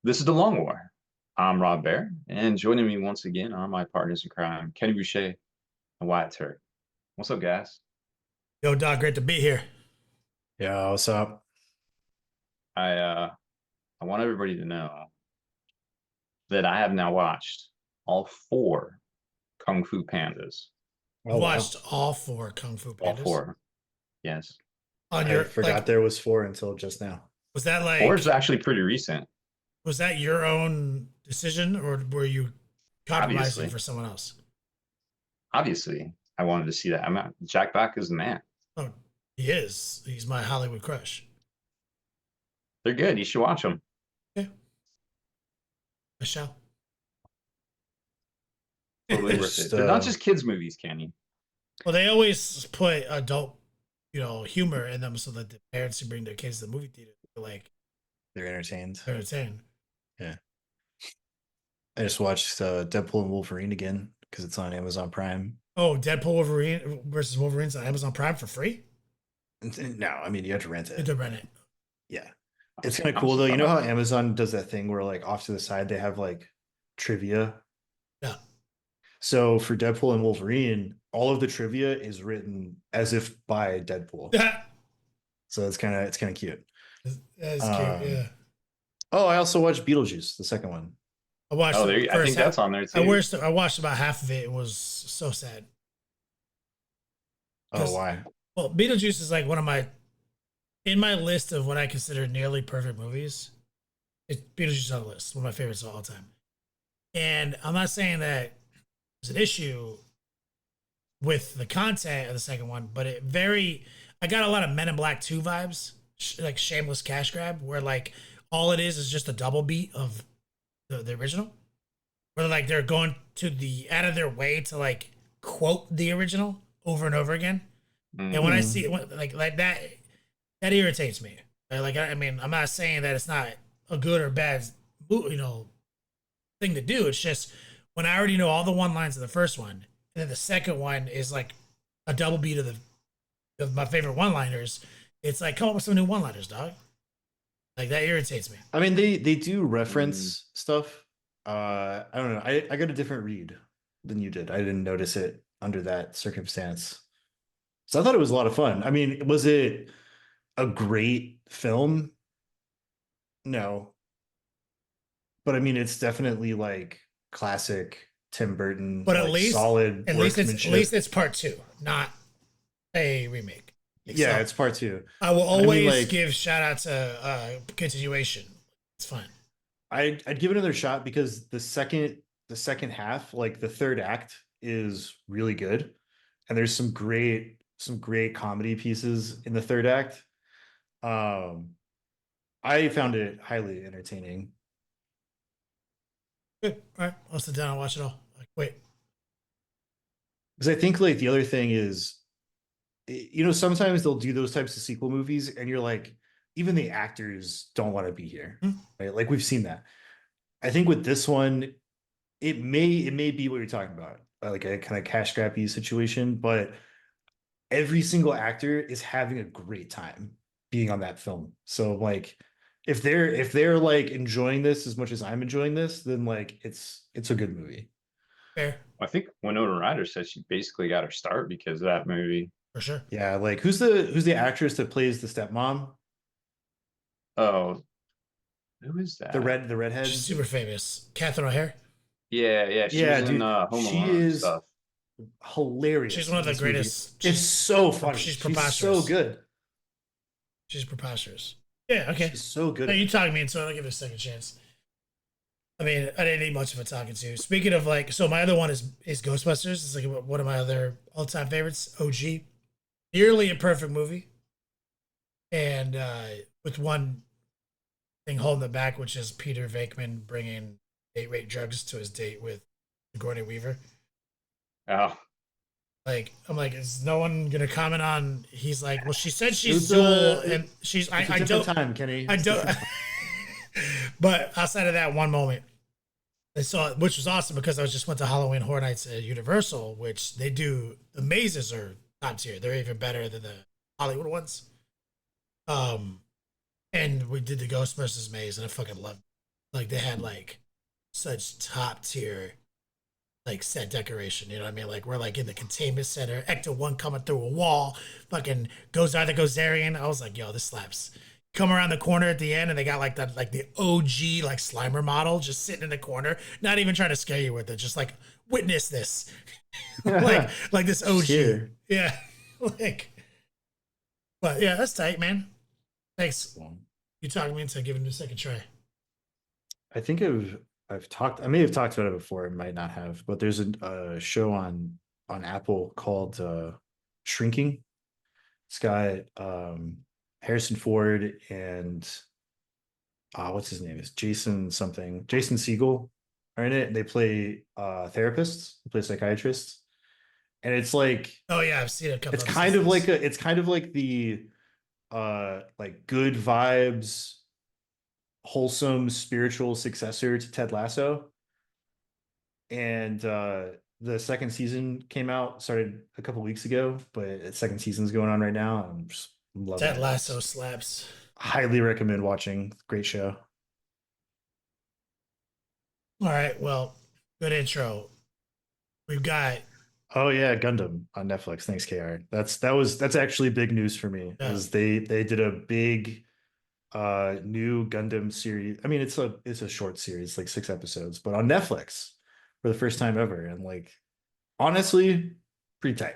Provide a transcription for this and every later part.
This is the Long War. I'm Rob Baer, and joining me once again are my partners in crime, Kenny Boucher and Wyatt Turk. What's up, guys? Yo, Doc, great to be here. Yeah, what's up? I want everybody to know that I have now watched all four Kung Fu Pandas. You Oh wow. watched all four Kung Fu All Pandas four. Yes. on I your forgot there was four until just now. was that Four like is actually pretty recent, was that your own decision or were you compromising obviously. for someone else? Obviously, I wanted to see that. I'm not, Jack Black is the man. Oh, he is. He's my Hollywood crush. They're good. You should watch them. Yeah, I shall. Totally worth Just it. They're not just kids' movies, Kenny. Well, they always put adult, humor in them so that the parents who bring their kids to the movie theater feel like they're entertained. they're entertained. Yeah. I just watched Deadpool and Wolverine again because it's on Amazon Prime. Oh, Deadpool Wolverine versus Wolverine's on Amazon Prime for free? No, I mean you have to rent You it. have to rent it. Yeah. It's kind of I'm cool though. You know how surprised. Amazon does that thing where like off to the side they have like trivia. Yeah. So for Deadpool and Wolverine, all of the trivia is written as if by Deadpool. So it's kind of cute. That's Um, cute, yeah. Oh, I also watched Beetlejuice, the second one. I watched Oh, the I think first that's half. on there too. I watched about half of it. It was so sad. Oh, why? Well, Beetlejuice is like one of in my list of what I consider nearly perfect movies. Beetlejuice is on the list. One of my favorites of all time. And I'm not saying that there's an issue with the content of the second one, but I got a lot of Men in Black 2 vibes, like shameless cash grab, where like all it is just a double beat of the original. Where like they're going to the out of their way to like quote the original over and over again. And when I see it like that, that irritates me. I mean, I'm not saying that it's not a good or bad, thing to do. It's just when I already know all the one lines of the first one, and then the second one is like a double beat of my favorite one liners. It's like come up with some new one liners, dog. Like that irritates me. I mean, they do reference stuff. I don't know. I got a different read than you did. I didn't notice it under that circumstance. So I thought it was a lot of fun. I mean, was it a great film? No. But I mean, it's definitely like classic Tim Burton, But like solid at least workmanship. it's part two, not a remake. Yeah, So it's part two. I will And I mean, always like, give shout out to continuation. It's fine. I'd give it another shot because the second half, like the third act, is really good, and there's some great comedy pieces in the third act. Um, I found it highly entertaining. Good. All right. I'll sit down and watch it all. Like, wait. Because I think like the other thing is, sometimes they'll do those types of sequel movies, and you're like, even the actors don't want to be here, right? Like we've seen that. I think with this one, it may be what you're talking about, like a kind of cash grabby situation, but every single actor is having a great time being on that film. So like, if they're like enjoying this as much as I'm enjoying this, then like it's a good movie. Fair. I think Winona Ryder said she basically got her start because of that movie. For sure. Yeah, like who's the actress that plays the stepmom? Oh, who is The that? red the redhead. She's super famous. Catherine O'Hare. Yeah, she Yeah, was in dude, Home she Alone and is stuff. hilarious. She's one of in the this movie. greatest. It's so funny. She's She's preposterous. so good. She's preposterous. Yeah. Okay. She's so good. No, you talking me into it. I'll give it a second chance. I mean, I didn't need much of a talking to. Speaking of like, so my other one is Ghostbusters. It's like one of my other all time favorites. OG, nearly a perfect movie, and with one thing holding it back, which is Peter Venkman bringing date rape drugs to his date with Sigourney Weaver. Oh, Like, I'm like, is no one gonna comment on? He's like, well, she said she's It's dual, a- and she's. It's a I different don't. time, Kenny. I It's don't. different time. But outside of that one moment, I saw it, which was awesome because I just went to Halloween Horror Nights at Universal, which they do. The mazes are top tier. They're even better than the Hollywood ones. And we did the Ghostbusters maze, and I fucking loved it. Like they had like such top tier like set decoration. You know what I mean? Like we're like in the containment center, Ecto 1 coming through a wall, fucking goes either Gozerian. I was like, yo, this slaps. Come around the corner at the end and they got like the OG like Slimer model just sitting in the corner, not even trying to scare you with it, just like witness this. like this Just OG. here. Yeah. like but yeah, that's tight, man. Thanks. You talked me into giving it a second try. I think I've talked. I may have talked about it before. I might not have, but there's a show on Apple called Shrinking. It's got Harrison Ford and what's his name? Is Jason something? Jason Segel are in it. They play therapists. They play psychiatrists, and it's like Oh yeah, I've seen a couple it's of kind of seasons. like it's kind of like the like good vibes, wholesome spiritual successor to Ted Lasso. And the second season came out, started a couple weeks ago, but second season's going on right now. I'm just loving Ted it. Lasso slaps. Highly recommend watching. Great show. All right, well, good intro. We've got Oh yeah, Gundam on Netflix. Thanks, KR. That's actually big news for me. yeah. Is they did a big new Gundam series. I mean, it's a short series, like 6 episodes, but on Netflix for the first time ever. And like honestly, pretty tight.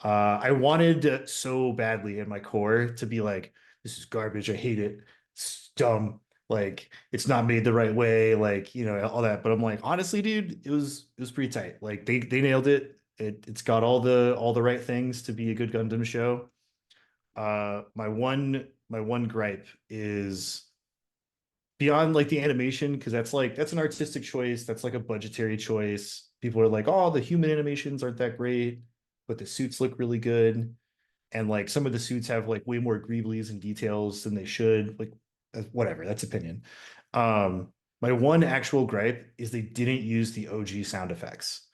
I wanted so badly in my core to be like, this is garbage. I hate it. It's dumb. Like it's not made the right way. Like all that. But I'm like, honestly, dude, it was pretty tight. Like they nailed it. It's got all the right things to be a good Gundam show. My one gripe is beyond like the animation, because that's an artistic choice. That's like a budgetary choice. People are like, oh, the human animations aren't that great, but the suits look really good. And like some of the suits have like way more greeblies and details than they should. Like whatever, that's opinion. My one actual gripe is they didn't use the OG sound effects.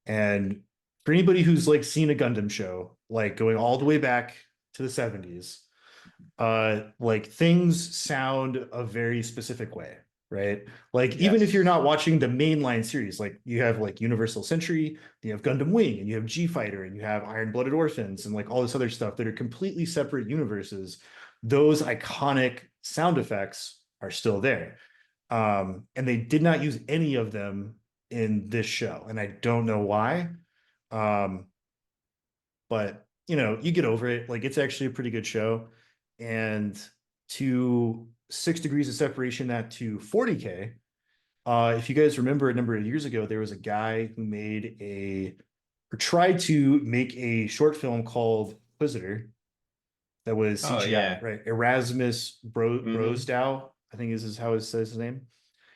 And for anybody who's like seen a Gundam show, like going all the way back to the 70s, like things sound a very specific way, right? Like even if you're Yes. not watching the mainline series, like you have like Universal Century, you have Gundam Wing, and you have G Fighter, and you have Iron Blooded Orphans, and like all this other stuff that are completely separate universes. Those iconic sound effects are still there. And they did not use any of them in this show, and I don't know why. Um, but you get over it. Like it's actually a pretty good show. And to 6 degrees of separation, that to 40K. If you guys remember a number of years ago, there was a guy who made or tried to make a short film called Inquisitor that was Oh CGI, yeah. right? Erasmus Hmm. Brosdow, I think is how it says his name.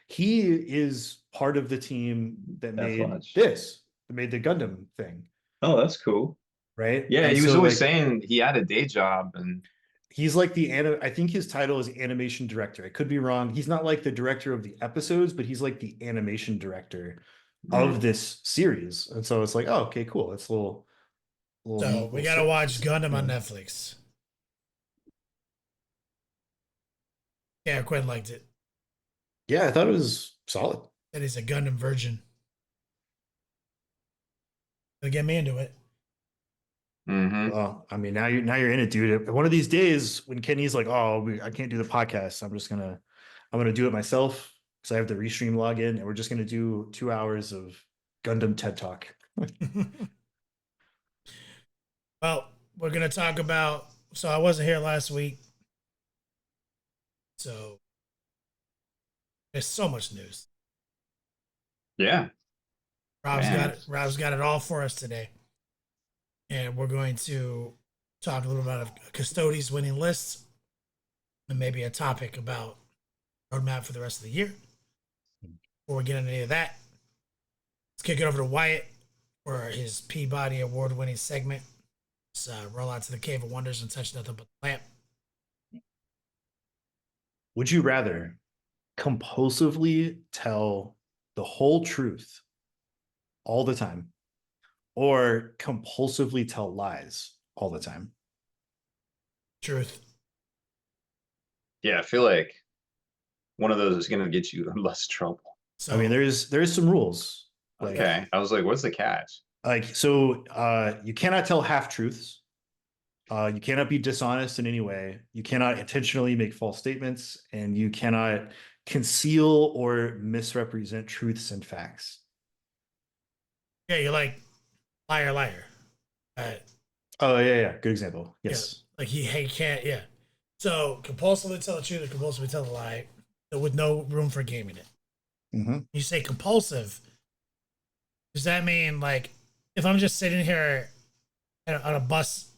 He is part of the team that That made much. that made the Gundam thing, Oh, that's cool. right? Yeah, And he was so always like saying he had a day job and he's like I think his title is animation director. I could be wrong. He's not like the director of the episodes, but he's like the animation director of mm, this series. And so it's like, oh, okay, cool. It's a little So neat we little gotta watch service. Gundam on Yeah. Netflix. Yeah, Quinn liked it. Yeah, I thought it was solid. That is a Gundam virgin. Gonna get me into it. hmm. Well, I mean, now you're in it, dude. One of these days when Kenny's like, "Oh, I can't do the podcast. I'm gonna do it myself because I have the restream login, and we're just gonna do 2 hours of Gundam TED Talk." Well, we're gonna talk about. So I wasn't here last week, so there's so much news. Yeah, man. Rob's got it all for us today, and we're going to talk a little about a Custodes winning lists and maybe a topic about roadmap for the rest of the year. Before we get into any of that, let's kick it over to Wyatt for his Peabody Award winning segment. Let's roll out to the Cave of Wonders and touch nothing but the lamp. Would you rather compulsively tell the whole truth all the time or compulsively tell lies all the time? Truth. Yeah, I feel like one of those is going to get you in less trouble. So I mean, there's some rules. Like, Okay. I was like, what's the catch? you cannot tell half truths. You cannot be dishonest in any way. You cannot intentionally make false statements, and you cannot conceal or misrepresent truths and facts. yeah, you're like liar, liar. Oh yeah, good example. Yeah, Yes. like he can't. Yeah. So compulsively tell the truth or compulsively tell the lie, with no room for gaming it. Mm-hmm. You say compulsive. Does that mean like if I'm just sitting here on a bus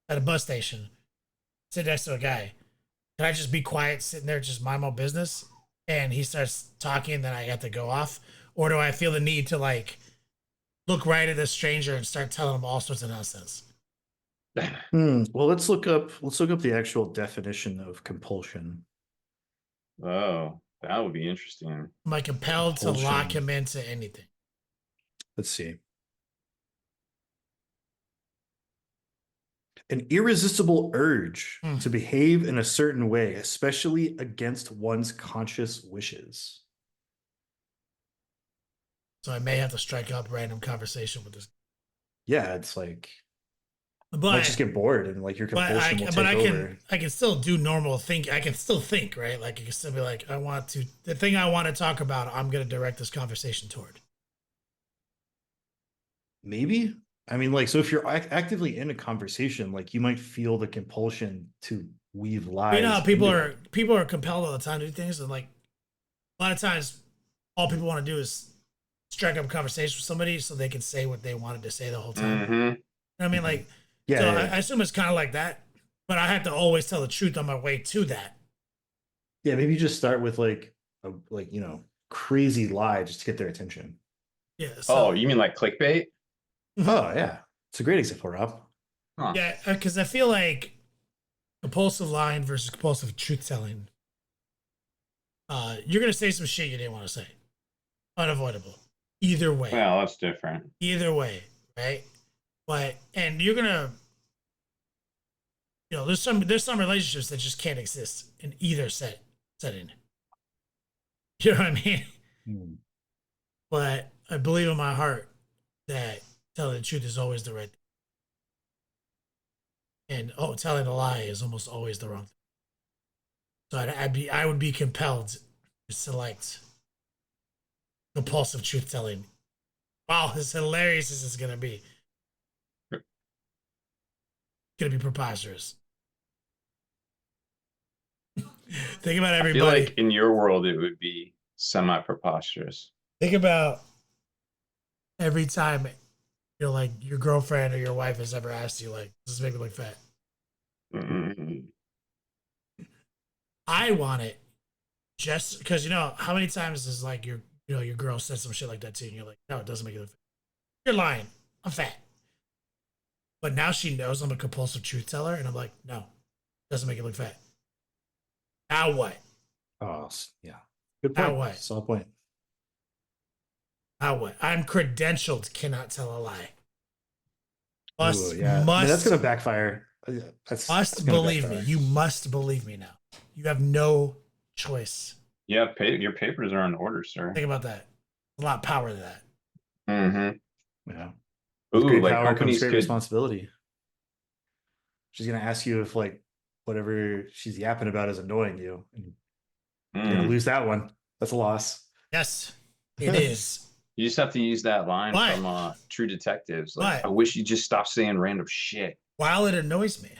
at a bus station, sit next to a guy, can I just be quiet, sitting there, just mind my business, and he starts talking, then I have to go off, or do I feel the need to like look right at a stranger and start telling him all sorts of nonsense? Well, let's look up the actual definition of compulsion. Oh, that would be interesting. Am I compelled to lock him into anything? Let's see. An irresistible urge to behave in a certain way, especially against one's conscious wishes. So I may have to strike up random conversation with this. Yeah, it's like you But might just get bored and like your compulsion will take over. I can still do normal think. I can still think, right? Like I can still be like, the thing I want to talk about, I'm going to direct this conversation toward. Maybe. I mean, like, so if you're actively in a conversation, like you might feel the compulsion to weave lies. You know how into it. people are compelled all the time to do things, and like a lot of times, all people want to do is strike up a conversation with somebody so they can say what they wanted to say the whole time. Mm-hmm. You know what I mean, like, Yeah, so yeah. I assume it's kind of like that, but I have to always tell the truth on my way to that. Yeah, maybe just start with like a crazy lie just to get their attention. Yeah. Oh, So, you mean like clickbait? Oh yeah, it's a great example, Rob. Huh. yeah, because I feel like compulsive lying versus compulsive truth telling. You're gonna say some shit you didn't want to say. Unavoidable. Either way. Well, that's different. Either way, right? But and you're gonna, there's some relationships that just can't exist in either setting. You know what I mean? Hmm. But I believe in my heart that telling the truth is always the right thing, and telling a lie is almost always the wrong thing. So I would be compelled to select compulsive truth telling. Wow, as hilarious as it's gonna be. Gonna be preposterous. Think about everybody. I feel like in your world it would be semi-preposterous. Think about every time like your girlfriend or your wife has ever asked you, like, does this make me look fat? Mm-hmm. I want it just because how many times is like your girl said some shit like that to you and you're like, no, it doesn't make you look fat. You're lying. I'm fat. But now she knows I'm a compulsive truth teller, and I'm like, no, it doesn't make you look fat. Now what? Oh yeah, good Now point. what? Solid point. Now what? I'm credentialed, cannot tell a lie. Ooh, yeah. I mean, that's gonna backfire. Must believe me. You must believe me now. You have no choice. Yeah, your papers are in order, sir. Think about that. A lot of power to that. Mm-hmm. Yeah. With Ooh, great like power comes companies great could. responsibility. She's gonna ask you if like whatever she's yapping about is annoying you, and you're gonna lose that one. That's a loss. Yes, it is. You just have to use that line But- from True Detectives. Like, but- I wish you just stopped saying random shit. While it annoys me,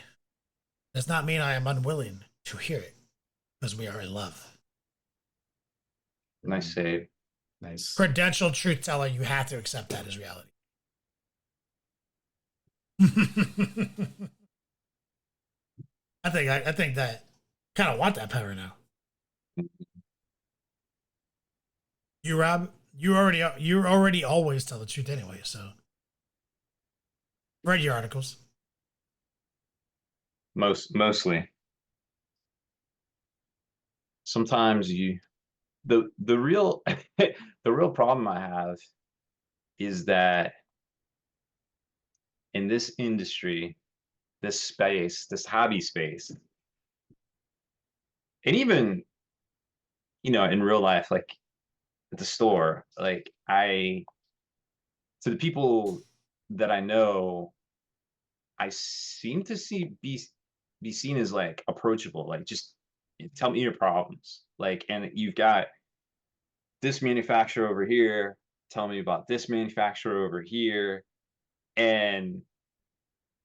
does not mean I am unwilling to hear it because we are in love. Nice save. Nice. Credentialed truth teller, you have to accept that as reality. I think that kind of want that power now. You, Rob, you're already always tell the truth anyway. So read your articles. Mostly. Sometimes the real the real problem I have is that in this industry, this space, this hobby space, and even in real life, like at the store, like to the people that I know, I seem to be seen as like approachable, like just tell me your problems. Like, and you've got this manufacturer over here, tell me about this manufacturer over here, and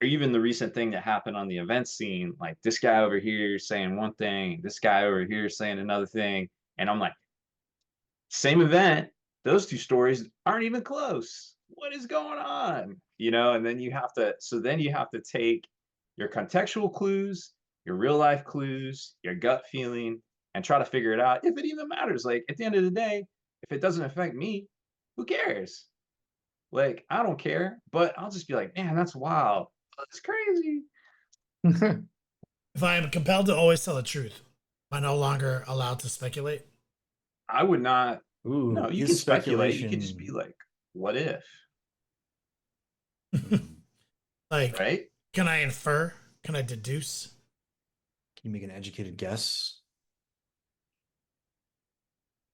or even the recent thing that happened on the event scene, like this guy over here saying one thing, this guy over here saying another thing, and I'm like, same event, those two stories aren't even close. What is going on? And then you have to take your contextual clues, your real life clues, your gut feeling, and try to figure it out if it even matters. Like at the end of the day, if it doesn't affect me, who cares? Like I don't care, but I'll just be like, man, that's wild. That's crazy. If I am compelled to always tell the truth, am I no longer allowed to speculate? I would not. Ooh, No, you can is speculate. You can just speculation. be like, what if? Like, Right? can I infer? Can I deduce? Can you make an educated guess?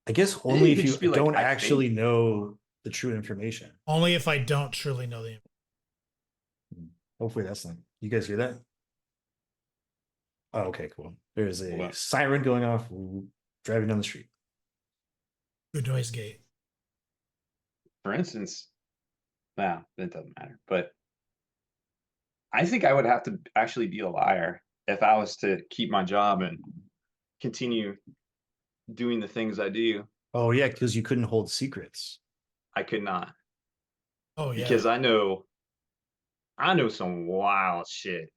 I guess Yeah, only you if could you just be like, don't I think. actually know the true information. Only if I don't truly know the. Hopefully that's not. You guys hear that? Oh, okay, cool. There's Hold a on. siren going off. Driving down the street. Good noise gate. For instance, nah, it doesn't matter. But I think I would have to actually be a liar if I was to keep my job and continue doing the things I do. Oh yeah, because you couldn't hold secrets. I could not Oh yeah. because I know some wild shit.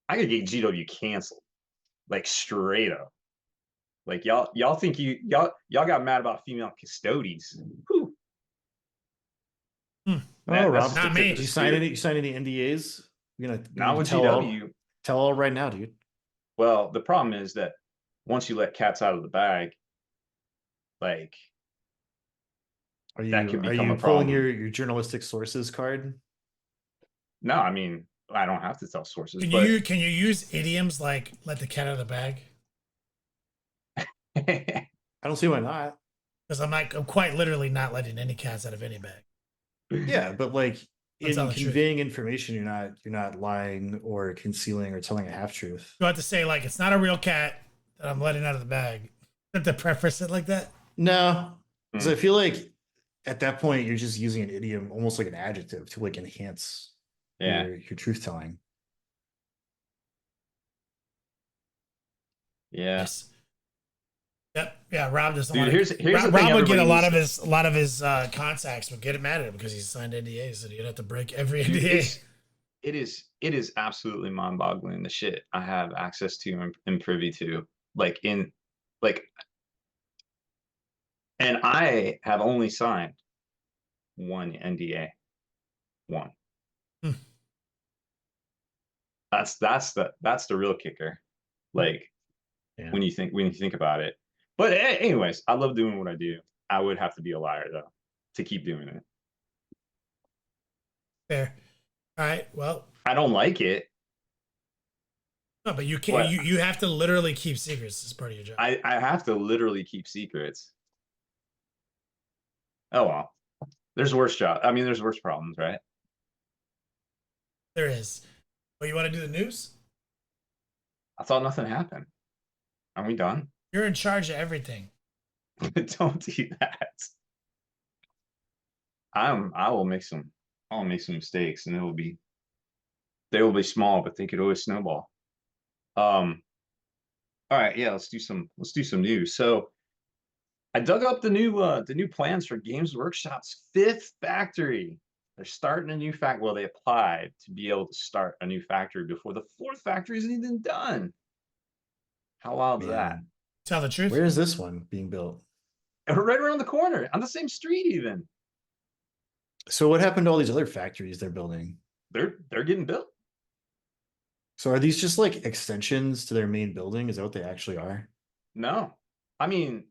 I could get GW canceled, like straight up. Like y'all think y'all got mad about female Custodes. Whew, Hmm. Oh, that's just Rob, the Not tip of me. the you signed spear. any? You signed any NDAs? You're Not gonna with tell all. GW. Tell all right now, dude. Well, the problem is that once you let cats out of the bag, like Are that you could are become you a pulling problem. your journalistic sources card? No, I mean, I don't have to tell sources, Can but you use idioms like "let the cat out of the bag"? I don't see why not. Because I'm quite literally not letting any cats out of any bag. Yeah, but like I'm telling in the truth. conveying information, you're not lying or concealing or telling a half truth. You have to say like it's not a real cat that I'm letting out of the bag. To preface it like that. No, because Hmm, I feel like at that point you're just using an idiom, almost like an adjective, to like enhance yeah. your truth telling. Yeah. Yes. Yep. Yeah. Rob doesn't Dude, want to. here's the thing Rob would get everybody needs to a lot of his contacts would get mad at him because he signed NDAs and you'd have to break every dude, NDA. it is absolutely mind-boggling the shit I have access to and privy to. Like in like and I have only signed one NDA. One. Hmm. That's the real kicker. Like Yeah. when you think about it. But anyways, I love doing what I do. I would have to be a liar though to keep doing it. Fair. All right. Well, I don't like it, no, but you can't. but You have to literally keep secrets as part of your job. I have to literally keep secrets. Oh well. There's worse job. I mean, there's worse problems, right? There is. But you want to do the news? I thought nothing happened. Are we done? You're in charge of everything. Don't do that. I will make some I'll make some mistakes and they will be small, but they could always snowball. All right, yeah, let's do some news. So I dug up the new plans for Games Workshop's fifth factory. They're starting a new factory. Well, they applied to be able to start a new factory before the fourth factory is even done. How wild is that? Man, Tell the truth. where is this one being built? And we're right around the corner on the same street, even. So what happened to all these other factories they're building? They're getting built. So are these just like extensions to their main building? Is that what they actually are? No, I mean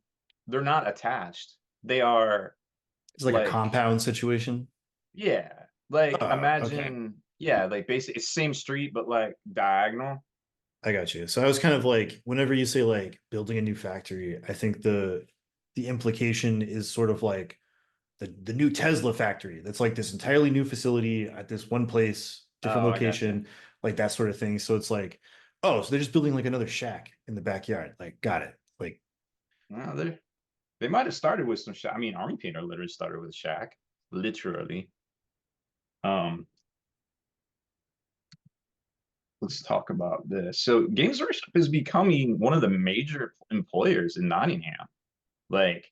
they're not attached. They are It's like a like compound situation. like Okay. imagine like basically it's same street but like diagonal. I got you. So I was kind of like, whenever you say like building a new factory, I think the implication is sort of like the new Tesla factory. That's like this entirely new facility at this one place, different Oh, I got you. location, like that sort of thing. So it's like, oh, so they're just building like another shack in the backyard. Like, got it. Like, No, they might have started with some shack. I mean, Army Painter literally started with a shack, literally. Um, let's talk about this. So, Games Workshop is becoming one of the major employers in Nottingham. Like,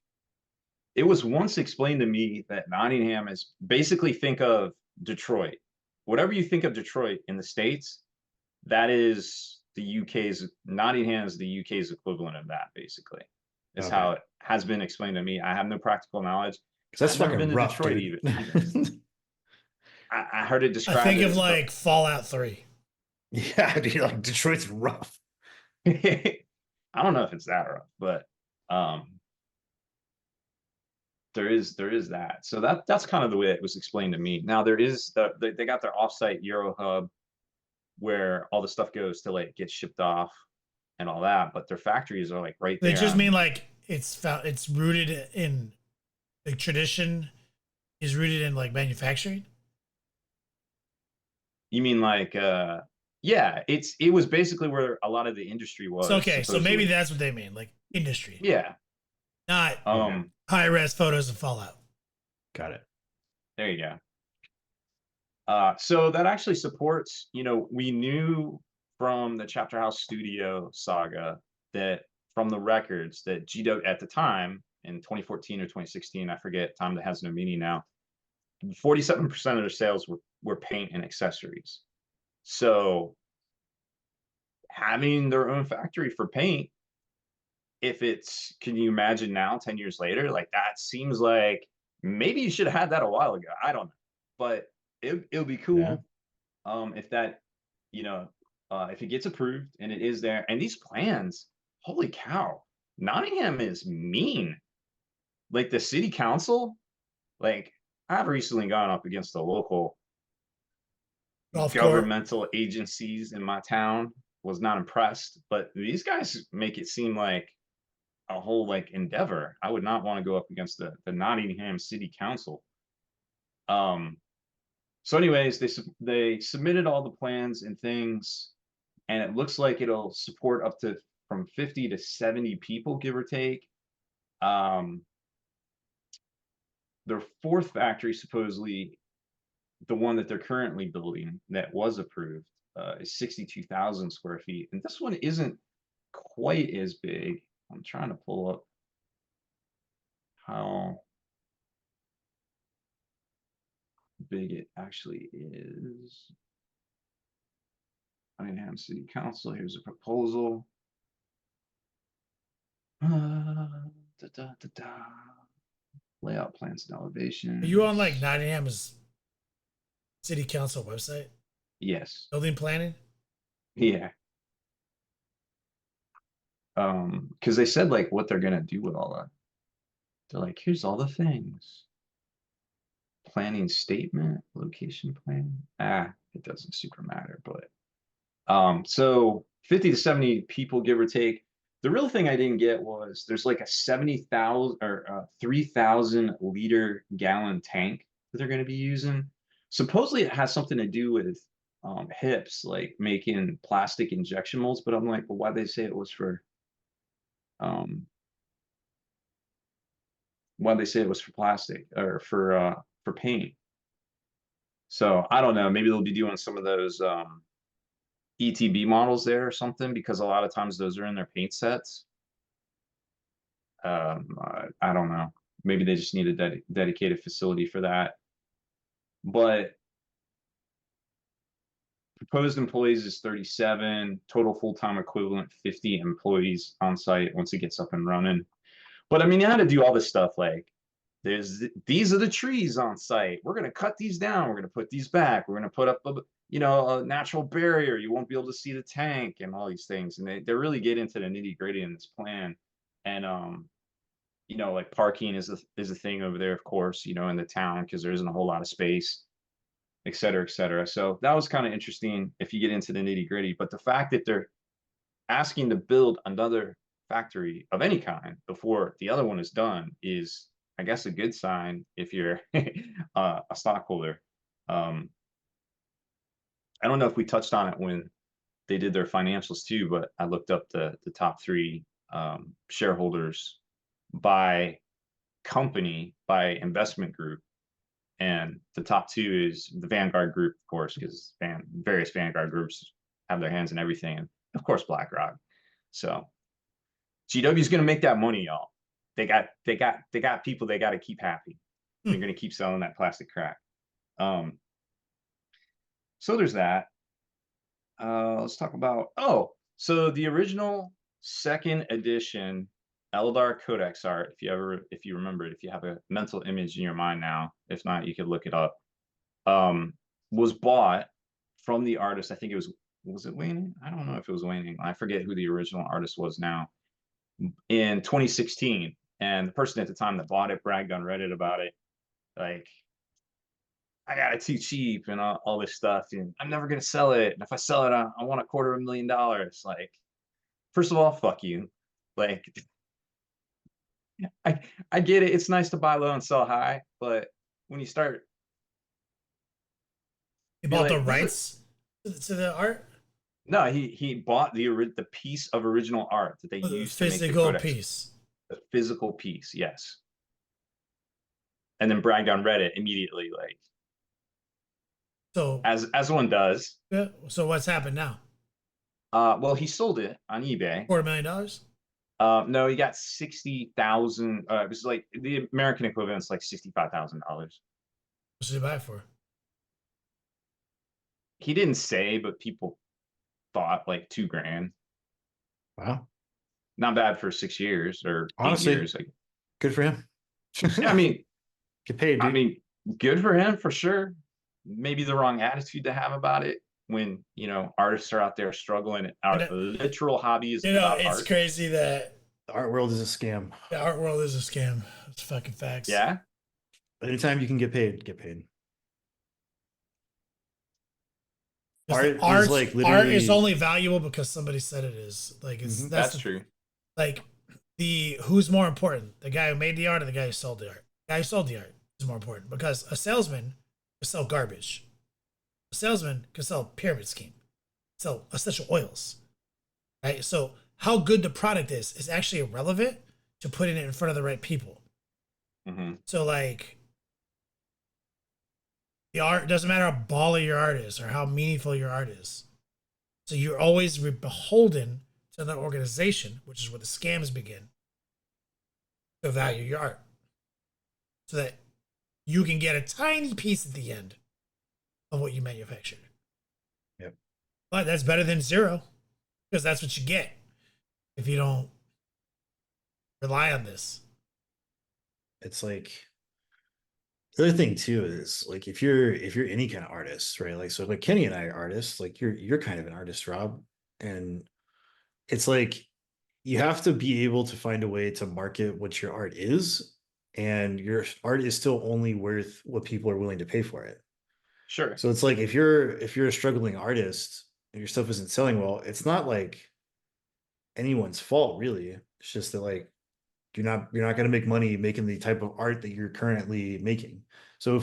it was once explained to me that Nottingham is basically, think of Detroit. Whatever you think of Detroit in the States, that is the UK's, Nottingham is the UK's equivalent of that, basically. Is how okay. it has been explained to me. I have no practical knowledge. Because that's I've never been fucking to rough, Detroit dude. either. I heard it I described think of as the like Fallout 3. Yeah, dude, like Detroit's rough. I don't know if it's that rough, but um there is that. So that's kind of the way it was explained to me. Now there is they got their offsite Euro hub where all the stuff goes to like get shipped off and all that, but their factories are like right They there just on. mean like it's rooted in like tradition is rooted in like manufacturing. You mean like yeah, it was basically where a lot of the industry So was okay, so maybe supposedly. that's what they mean, like industry, Yeah. not Okay, high res photos of Fallout. got it. There you go. So that actually supports, we knew from the Chapter House Studio saga that from the records that GW at the time in 2014 or 2016, I forget, time that has no meaning now, 47% of their sales were paint and accessories. So having their own factory for paint, if it's, can you imagine now, 10 years later, like that seems like maybe you should have had that a while ago. I don't know, but it'll be Yeah. cool if that, you know, if it gets approved and it is there, and these plans, holy cow, Nottingham is mean. Like the city council, like I've recently gone up against the local Golf court. governmental agencies in my town, was not impressed, but these guys make it seem like a whole like endeavor. I would not want to go up against the Nottingham City Council. Um, so anyways, they submitted all the plans and things, and it looks like it'll support up to from 50 to 70 people, give or take. Um, their fourth factory, supposedly the one that they're currently building that was approved, is 62,000 square feet, and this one isn't quite as big. I'm trying to pull up how big it actually is. Nottingham City Council. Here's a proposal. Da, da, da, da. Layout plans and Are you on like elevations. Nottingham's city council website? Yes. Building planning? Yeah. Because they said like what they're gonna do with all that. They're like, here's all the things. Planning statement, location plan. It doesn't super matter, but so 50 to 70 people, give or take. The real thing I didn't get was there's like a 70,000 or 3,000 liter gallon tank that they're going to be using. Supposedly it has something to do with hips, like making plastic injection molds. But I'm like, well, why'd they say it was um, why'd they say it was for plastic or for paint? So I don't know. Maybe they'll be doing some of those ETB models there or something, because a lot of times those are in their paint sets. I don't know. Maybe they just need a dedicated facility for that. But proposed employees is 37, total full-time equivalent 50 employees on site once it gets up and running. But I mean, you had to do all this stuff like these are the trees on site. We're gonna cut these down. We're gonna put these back. We're gonna put up a natural barrier. You won't be able to see the tank and all these things. And they really get into the nitty gritty in this plan. And like parking is a thing over there, of course, in the town, because there isn't a whole lot of space, et cetera, et cetera. So that was kind of interesting if you get into the nitty gritty. But the fact that asking to build another factory of any kind before the other one is done is, I guess, a good sign if you're a stockholder. Um, I don't know if we touched on it when they did their financials too, but I looked up the top three shareholders by company, by investment group, and the top two is the Vanguard Group, of course, because various Vanguard groups have their hands in everything, and of course BlackRock. So GW is going to make that money, y'all. They got people they got to keep happy. They're going to keep selling that plastic crack. So there's that. Let's talk about so the original second edition Eldar Codex art. If you remember it, if you have a mental image in your mind now, if not, you could look it up. Was bought from the artist. I think it was it Wayne? I don't know if it was Wayne. I forget who the original artist was now. In 2016, and the person at the time that bought it bragged on Reddit about it, like, I got it too cheap and all this stuff, and I'm never gonna sell it. And if I sell it, I want $250,000. Like, first of all, fuck you. Like, I get it. It's nice to buy low and sell high, but when you start, You bought the like, rights to the art? no, he bought the piece of original art that they used to make the physical codex. piece. The physical piece, yes. And then bragged on Reddit immediately, like, So as one does. yeah, so what's happened now? Well, he sold it on eBay. $250,000? No, he got 60,000. It was like the American equivalent's like $65,000. What did you buy it for? He didn't say, but people thought like $2,000. Wow. Not bad for 6 years or Honestly, 8 years. Like, good for him. I mean, get paid, dude. Good for him for sure. Maybe the wrong attitude to have about it when artists are out there struggling. Our literal hobby is about it's art. crazy that the art world is a scam. the art world is a scam. It's fucking facts. Yeah. Anytime you can get paid, get paid. Art is like literally, art is only valuable because somebody said it is. Like that's true. Like who's more important, the guy who made the art or the guy who sold the art? The guy who sold the art is more important because a salesman can sell garbage. A salesman can sell pyramid scheme, sell essential oils, right? So how good the product is actually irrelevant to putting it in front of the right people. Mm-hmm. So like, the art doesn't matter how baller your art is or how meaningful your art is. So you're always beholden to the organization, which is where the scams begin, to value your art. So that you can get a tiny piece at the end of what you manufactured. Yep. But that's better than zero, because that's what you get if you don't rely on this. It's like, the other thing too is like if you're any kind of artist, right? Like, so like Kenny and I are artists, like you're kind of an artist, Rob. And it's like you have to be able to find a way to market what your art is, and your art is still only worth what people are willing to pay for it. Sure. So it's like if you're a struggling artist and your stuff isn't selling well, it's not like anyone's fault, really. It's just that like you're not going to make money making the type of art that you're currently making. So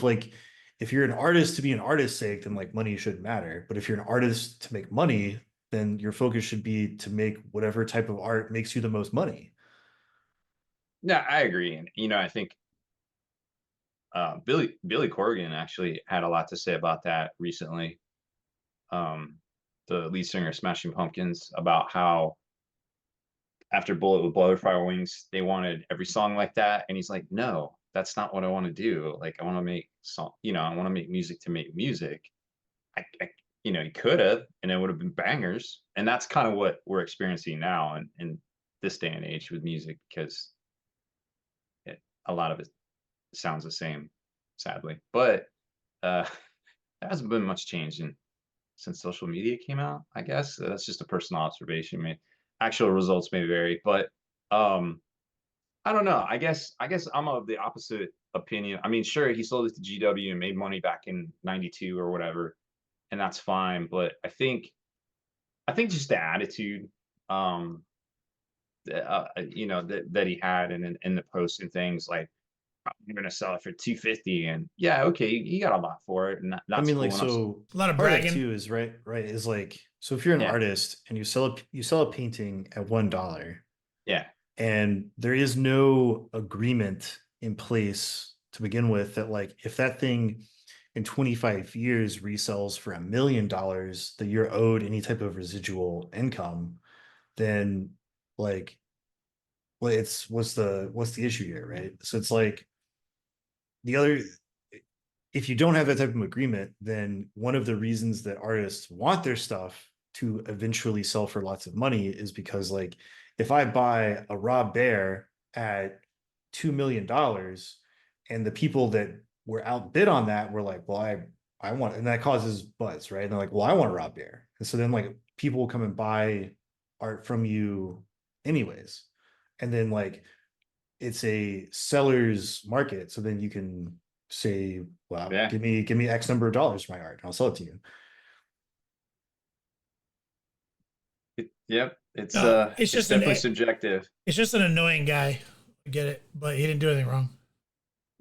if you're an artist to be an artist's sake, then like money shouldn't matter. But if you're an artist to make money, then your focus should be to make whatever type of art makes you the most money. Yeah, I agree. And I think Billy Corgan actually had a lot to say about that recently. The lead singer of Smashing Pumpkins, about how after Bullet with Butterfly Wings, they wanted every song like that, and he's like, no, that's not what I want to do. Like, I want to make I want to make music to make music. He could have, and it would have been bangers. And that's kind of what we're experiencing now in this day and age with music, because a lot of it sounds the same, sadly. But there hasn't been much change since social media came out, I guess. That's just a personal observation. Actual results may vary, but I don't know. I guess I'm of the opposite opinion. I mean, sure, he sold it to GW and made money back in '92 or whatever, and that's fine. But I think just the attitude you know, that he had in the post and things like, I'm gonna sell it for 250, and yeah, okay, you got a lot for it, and I that's mean, cool. like, And I'm so A lot of part of that bragging. too is right, is like, so if you're an yeah, artist and you sell a painting at $1, yeah, and there is no agreement in place to begin with that, like, if that thing in 25 years resells for $1 million, that you're owed any type of residual income, then like, well, it's what's the issue here, right? So it's like the other, if you don't have that type of agreement, then one of the reasons that artists want their stuff to eventually sell for lots of money is because, like, if I buy a Rob Baer at $2 million, and the people that were outbid on that were like, well, I want, and that causes buzz, right? And they're like, well, I want a Rob Baer, and so then like people will come and buy art from you anyways, and then like it's a seller's market, so then you can say, well, yeah. give me X number of dollars for my art, and I'll sell it to you. Yep, No, it's definitely subjective. it's just an annoying guy. I get it, but he didn't do anything wrong.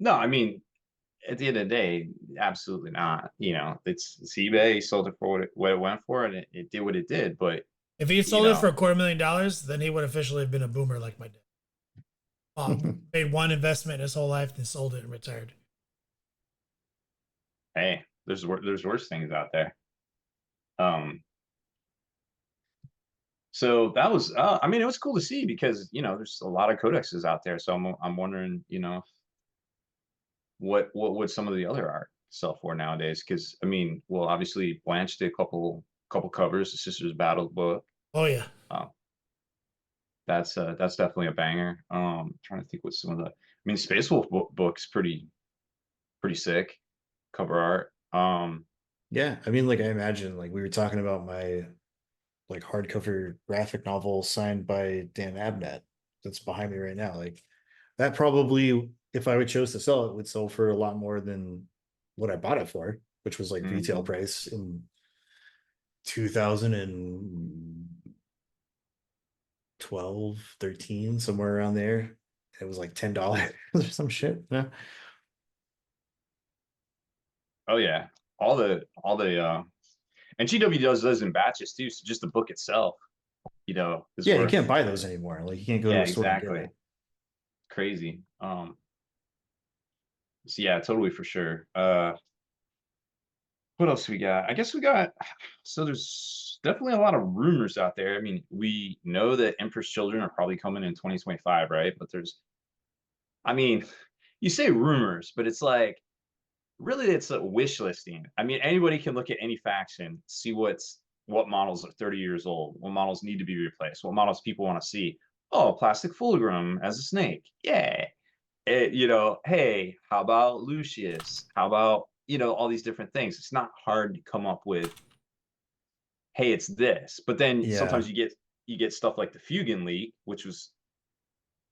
No, I mean, at the end of the day, absolutely not. You know, it's eBay. He sold it for what it went for, and it did what it did. But If he had you sold it for know, $250,000, then he would officially have been a boomer like my dad. Made one investment in his whole life, then sold it and retired. hey, there's worse things out there. Um, so that was, I mean, it was cool to see because you know there's a lot of codexes out there. So I'm wondering, you know, what would some of the other art sell for nowadays? Because I mean, well, obviously Blanche did a couple covers, the Sisters Battle book. Oh yeah, Um, that's definitely a banger. Trying to think what some of the, I mean, Space Wolf book's pretty sick cover art. Yeah, I mean, like, I imagine, like, we were talking about my like hardcover graphic novel signed by Dan Abnett that's behind me right now. Like, that probably, if I would chose to sell it, would sell for a lot more than what I bought it for, which was like retail mhm. price in 2012, 13, somewhere around there. It was like $10 or some shit. Yeah. Oh yeah, all the and GW does those in batches too. So just the book itself, you know, is Yeah, you can't worth. buy those anymore. Like, you can't go to Yeah, a store and get exactly. it. Crazy. So yeah, totally for sure. What else we got? I guess we got, so there's definitely a lot of rumors out there. I mean, we know that Emperor's Children are probably coming in 2025, right? But there's, I mean, you say rumors, but it's like really it's a wish listing. I mean, anybody can look at any faction, see what models are 30 years old, what models need to be replaced, what models people want to see. Oh, plastic fulgrim as a snake. Yeah. You know, hey, how about Lucius? How about, you know, all these different things? It's not hard to come up with, hey, it's this. But then Yeah. sometimes you get stuff like the Fugan leak, which was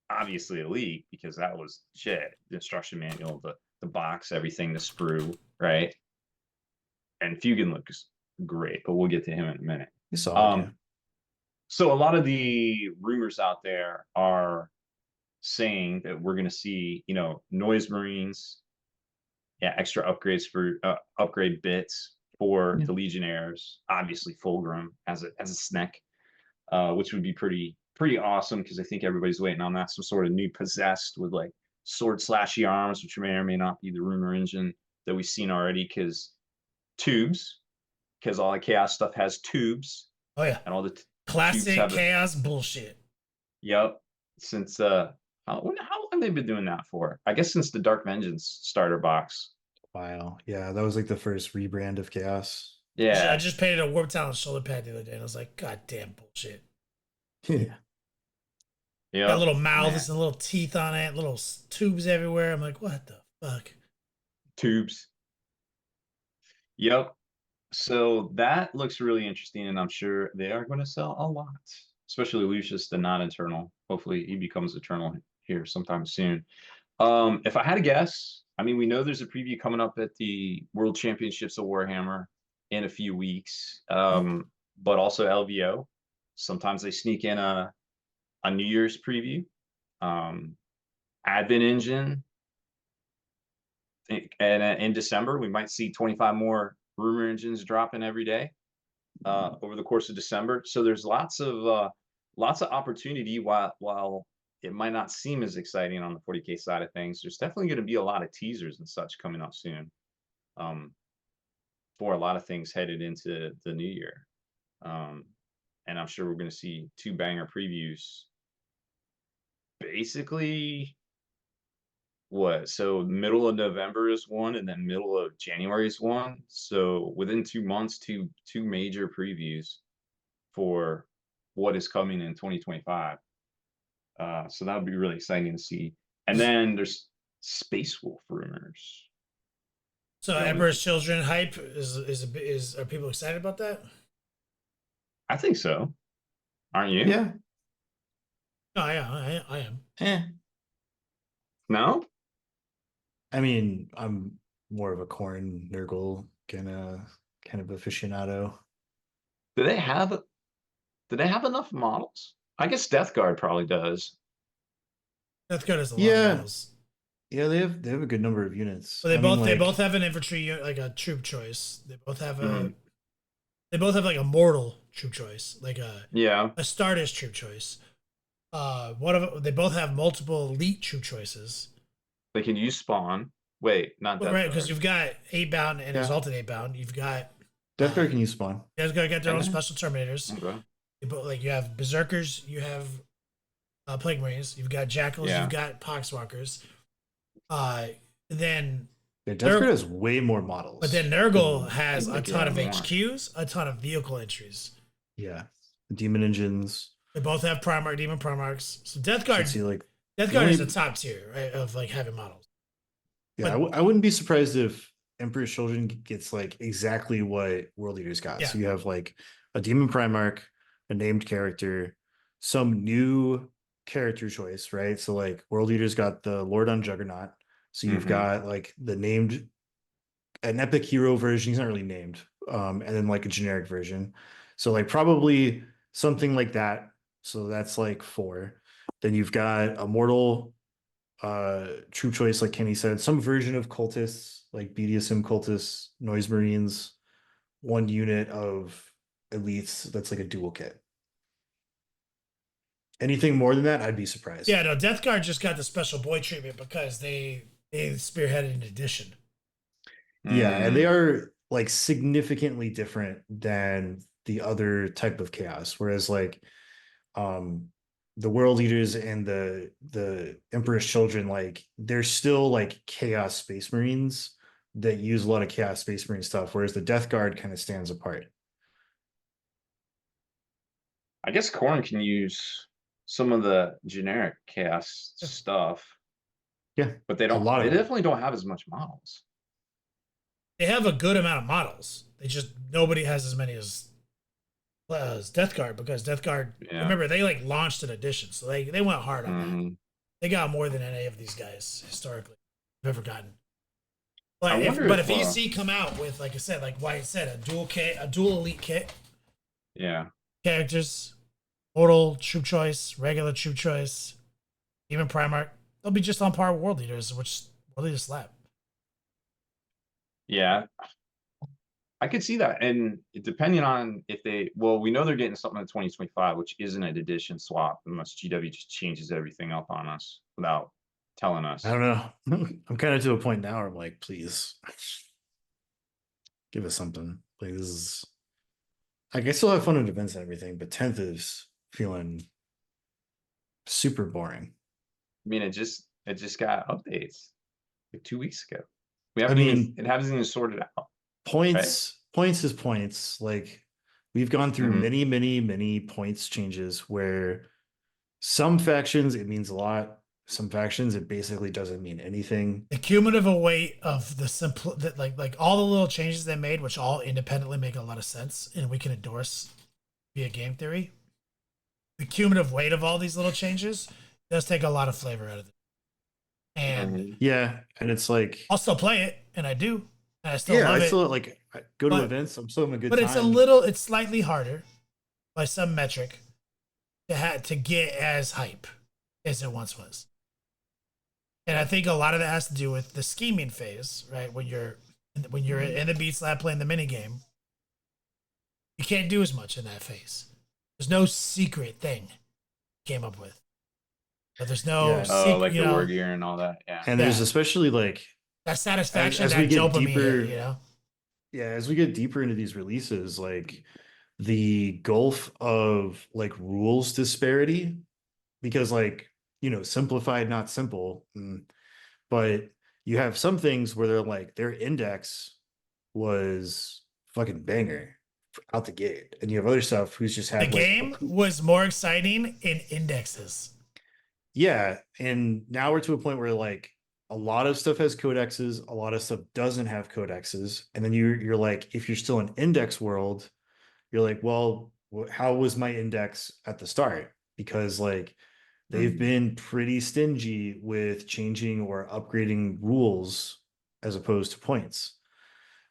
obviously a leak because that was shit. The instruction manual, the box, everything, the sprue, right? And Fugan looks great, but we'll get to him in a minute. You saw it, yeah. Um, so a lot of the rumors out there are saying that we're going to see, you know, noise marines, yeah, extra upgrades for upgrade bits for Yeah. the Legionnaires, obviously Fulgrim as a snack, which would be pretty awesome because I think everybody's waiting on that. Some sort of new possessed with like sword slashy arms, which may or may not be the rumor engine that we've seen already. Because tubes, because all the chaos stuff has tubes, oh yeah, and all tubes classic have it. chaos bullshit. Yep. Since how long have they been doing that for? I guess since the Dark Vengeance starter box. Wow. Yeah, that was like the first rebrand of Chaos. I Yeah. just painted a Warp Talent shoulder pad the other day, and I was like, God damn bullshit. Yeah. Got Yep. little Man. mouths and little teeth on it, little tubes everywhere. I'm like, what the fuck? Tubes. Yep. So that looks really interesting, and I'm sure they are going to sell a lot, especially Lucius, the non-eternal. Hopefully, he becomes eternal here sometime soon. If I had to guess, I mean, we know there's a preview coming up at the World Championships of Warhammer in a few weeks, but also LVO. Sometimes they sneak in a New Year's preview. Advent Engine, and in December we might see 25 more rumor engines dropping every day over the course of December. So there's lots of opportunity. While it might not seem as exciting on the 40K side of things, there's definitely going to be a lot of teasers and such coming up soon for a lot of things headed into the new year. And I'm sure we're going to see 2 banger previews. Basically, so middle of November is one, and then middle of January is one. So within 2 months, two major previews for what is coming in 2025. So that would be really exciting to see. And then there's Space Wolf rumors. So Emperor's Children hype is are people excited about that? I think so. Aren't you? Yeah. Oh yeah, I am. No? I mean, I'm more of a Corn Nurgle kind of aficionado. Do they have enough models? I guess Death Guard probably does. Death Guard has a lot of models. Yeah, they have a good number of units. Well, they both have an infantry unit, like a troop choice. They both have they both have like a mortal troop choice, like a Stardust troop choice. They both have multiple elite troop choices. They can use spawn. Wait, not Death right, because you've got 8-bound and Exalted 8-bound. You've got Death Guard can use spawn. Death Guard got their own special Terminators. Okay. Like you have Berserkers, you have Plague Marines, you've got Jackals, you've got Poxwalkers. Then Death Guard has way more models. But then Nurgle has a ton of HQs, a ton of vehicle entries. Yeah, Demon Engines. They both have Demon Primarchs. So Death Guard, Death Guard is the top tier, right, of like having models. Yeah, I wouldn't be surprised if Emperor's Children gets like exactly what World Eaters got. Yeah. So you have like a Demon Primarch, a named character, some new character choice, right? So like World Eaters got the Lord on Juggernaut. So you've got like an epic hero version. He's not really named. And then like a generic version. So like probably something like that. So that's like 4. Then you've got a mortal troop choice, like Kenny said, some version of cultists, like BDSM cultists, Noise Marines, 1 unit of elites that's like a dual kit. Anything more than that, I'd be surprised. Yeah, no, Death Guard just got the special boy treatment because they spearheaded an edition. Yeah, and they are like significantly different than the other type of chaos. Whereas like the World Eaters and the Emperor's Children, like they're still like Chaos Space Marines that use a lot of Chaos Space Marine stuff, whereas the Death Guard kind of stands apart. I guess Khorne can use some of the generic Chaos stuff. Yeah, but they don't. They definitely don't have as much models. They have a good amount of models. They just nobody has as many as Death Guard, because Death Guard. Remember, they like launched an edition, so they went hard on that. They got more than any of these guys historically have ever gotten. But if EC come out with, like I said, like Wyatt said, a dual elite kit. Yeah. Characters, mortal troop choice, regular troop choice, even Primarch. They'll be just on par with World Eaters, which World Eaters slap. Yeah, I could see that, and depending on if we know they're getting something in 2025, which isn't an edition swap unless GW just changes everything up on us without telling us. I don't know. I'm kind of to a point now where I'm like, please give us something. Like this is, like I still have fun at events and everything, but 10th is feeling super boring. I mean, it just got updates like 2 weeks ago. It hasn't even sorted out. Points is points. Like we've gone through many points changes where some factions it means a lot. Some factions it basically doesn't mean anything. The cumulative weight of like all the little changes they made, which all independently make a lot of sense and we can endorse via game theory. The cumulative weight of all these little changes does take a lot of flavor out of it. And and it's like I'll still play it, and I do. And I still love it. I still go to events. I'm still having a good time. But it's slightly harder by some metric to get as hype as it once was. And I think a lot of that has to do with the scheming phase, right? When you're in the beats lab playing the mini game, you can't do as much in that phase. There's no secret thing you came up with. But there's no secret, like the war gear and all that. Yeah. And there's especially like that satisfaction, as that we get dopamine deeper, hit, you know? Yeah, as we get deeper into these releases, like the gulf of like rules disparity, because like, simplified, not simple. But you have some things where they're like their index was fucking banger out the gate, and you have other stuff who's just had the game was more exciting in indexes. Yeah, and now we're to a point where like a lot of stuff has codexes, a lot of stuff doesn't have codexes, and then you're like, if you're still in index world, you're like, well, how was my index at the start? Because like they've been pretty stingy with changing or upgrading rules as opposed to points.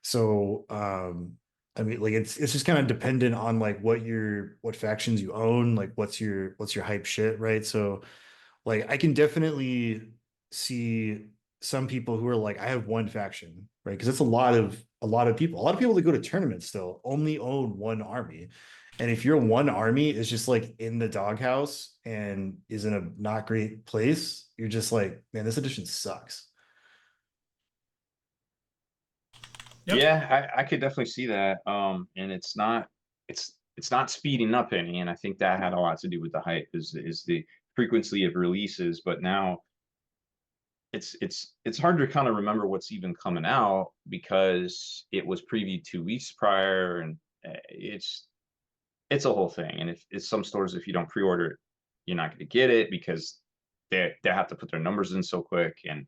So I mean, like it's just kind of dependent on like what factions you own, like what's your hype shit, right? So like I can definitely see some people who are like, I have one faction, right? Because it's a lot of people. A lot of people that go to tournaments still only own one army. And if your one army is just like in the doghouse and is in a not great place, you're just like, man, this edition sucks. Yep. Yeah, I could definitely see that. And it's not speeding up any, and I think that had a lot to do with the hype is the frequency of releases. But now it's hard to kind of remember what's even coming out because it was previewed 2 weeks prior, and it's a whole thing. And if it's some stores, if you don't pre-order it, you're not going to get it because they have to put their numbers in so quick. And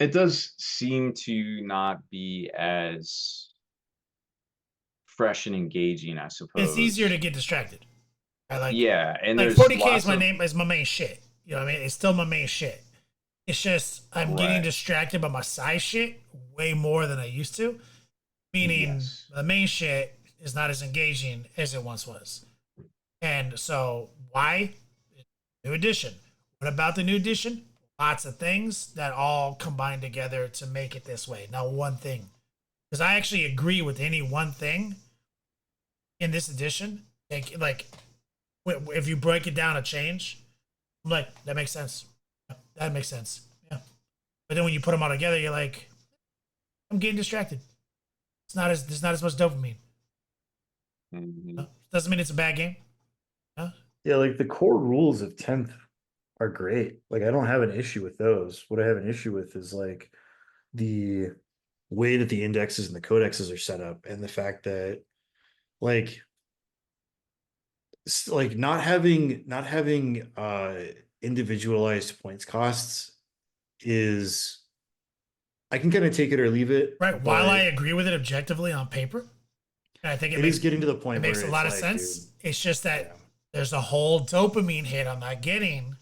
it does seem to not be as fresh and engaging, I suppose. It's easier to get distracted. I like and like there's 40K is my main shit. You know what I mean? It's still my main shit. It's just I'm getting distracted by my side shit way more than I used to. Meaning the main shit is not as engaging as it once was. And so why? New edition. What about the new edition? Lots of things that all combine together to make it this way. Not one thing. Because I actually agree with any one thing in this edition. Like if you break it down a change, I'm like, that makes sense. That makes sense. Yeah. But then when you put them all together, you're like, I'm getting distracted. There's not as much dopamine. Doesn't mean it's a bad game. Yeah, like the core rules of 10th are great. Like I don't have an issue with those. What I have an issue with is like the way that the indexes and the codexes are set up, and the fact that like not having individualized points costs is, I can kind of take it or leave it. Right. While I agree with it objectively on paper, and I think it is getting to the point it where makes a lot of sense. Dude, it's just that there's a whole dopamine hit I'm not getting.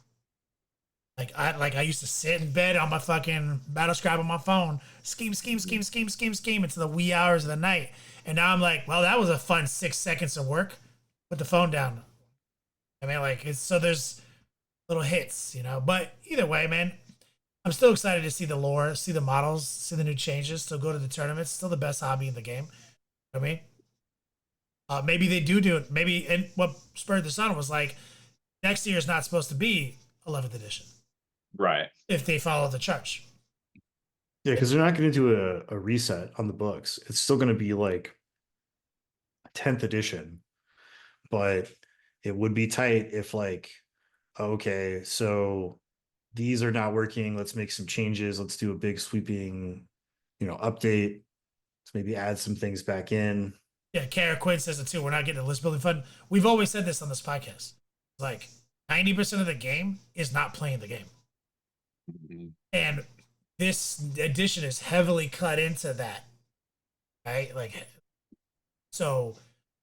Like I used to sit in bed on my fucking battle scribe on my phone, scheme into the wee hours of the night. And now I'm like, well, that was a fun 6 seconds of work. Put the phone down. I mean, like, there's little hits, you know. But either way, man, I'm still excited to see the lore, see the models, see the new changes, still go to the tournaments. Still the best hobby in the game. You know what I mean? Maybe they do it. Maybe, and what spurred this on was like, next year is not supposed to be 11th edition. Right. If they follow the charge. Yeah, because they're not going to do a reset on the books. It's still going to be like 10th edition. But it would be tight if like, okay, so these are not working. Let's make some changes. Let's do a big sweeping, update. Let's maybe add some things back in. Yeah, Kara Quinn says it too. We're not getting a list building fun. We've always said this on this podcast. Like 90% of the game is not playing the game. And this edition is heavily cut into that. Right? Like, so,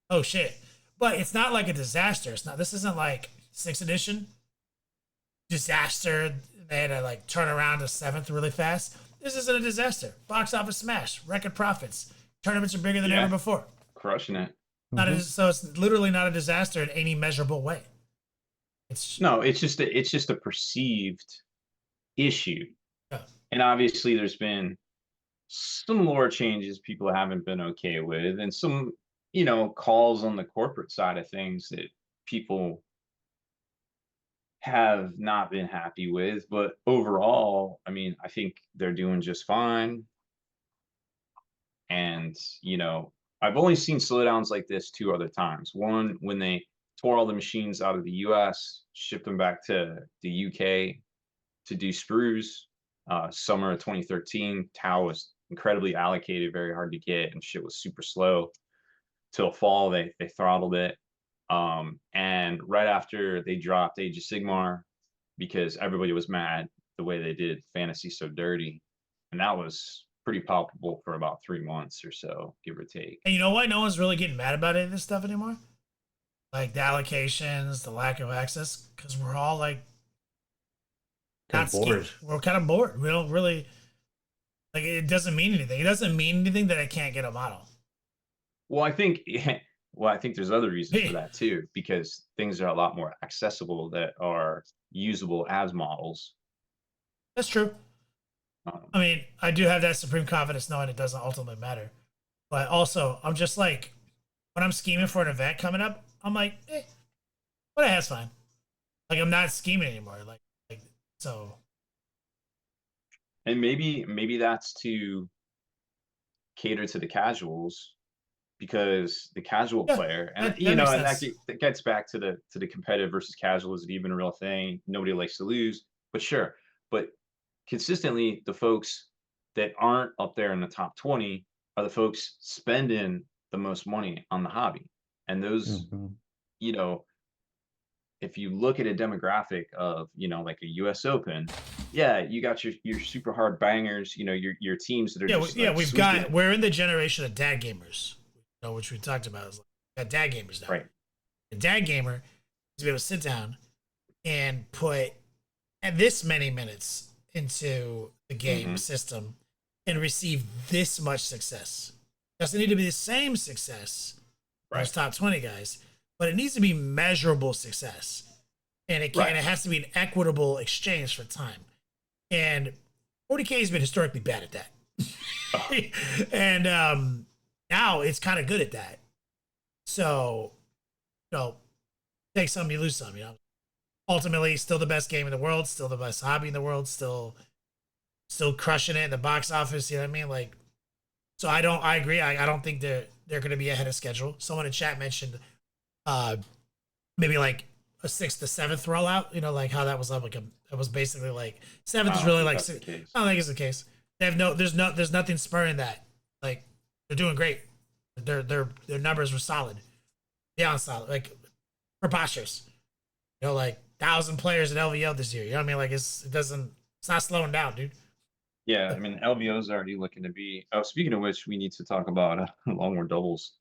oh shit. But it's not like a disaster. This isn't like 6th edition. Disaster. They had to like turn around to 7th really fast. This isn't a disaster. Box office smash. Record profits. Tournaments are bigger than ever before. Crushing it. So it's literally not a disaster in any measurable way. It's No, it's just a perceived issue. yeah. And obviously there's been some lore changes people haven't been okay with, and some, calls on the corporate side of things that people have not been happy with. But overall, I mean, I think they're doing just fine. And, I've only seen slowdowns like this two other times. One, when they tore all the machines out of the US, shipped them back to the UK to do sprues. Summer of 2013, Tau was incredibly allocated, very hard to get, and shit was super slow. Till fall, they throttled it. And right after they dropped Age of Sigmar, because everybody was mad the way they did Fantasy So Dirty, and that was pretty palpable for about 3 months or so, give or take. And you know why no one's really getting mad about any of this stuff anymore? Like the allocations, the lack of access, because we're all like Kind of bored. We're kind of bored. We don't really like it. Doesn't mean anything. It doesn't mean anything that I can't get a model. Well, I think well, I think there's other reasons for that too, because things are a lot more accessible that are usable as models. That's true. I mean, I do have that supreme confidence knowing it doesn't ultimately matter. But also, I'm just like, when I'm scheming for an event coming up, I'm like, what the hell's fine. Like, I'm not scheming anymore. Like so. And maybe that's to cater to the casuals, because the casual player, and that gets back to the competitive versus casual. Is it even a real thing? Nobody likes to lose, but sure. But consistently, the folks that aren't up there in the top 20 are the folks spending the most money on the hobby. And those, if you look at a demographic of, like a US Open, yeah, you got your super hard bangers, your teams that are we're in the generation of dad gamers, which we talked about. Is like, dad gamers now. Right. A dad gamer is to be able to sit down and put this many minutes into the game system and receive this much success. It doesn't need to be the same success as top 20 guys, but it needs to be measurable success. And it has to be an equitable exchange for time. And 40K has been historically bad at that. And now it's kind of good at that. So, take some, you lose some, Ultimately, still the best game in the world, still the best hobby in the world, still crushing it in the box office. You know what I mean? Like, so I agree. I don't think they're going to be ahead of schedule. Someone in chat mentioned maybe like a 6th to 7th rollout. Like how that was like it was basically like 7th is really like. I don't think it's the case. They have there's nothing spurring that. Like they're doing great. Their numbers were solid, beyond solid, like preposterous. Like 1,000 players at LVO this year. You know what I mean? Like it's not slowing down, dude. Yeah, I mean LVO is already looking to be. Oh, speaking of which, we need to talk about long war doubles.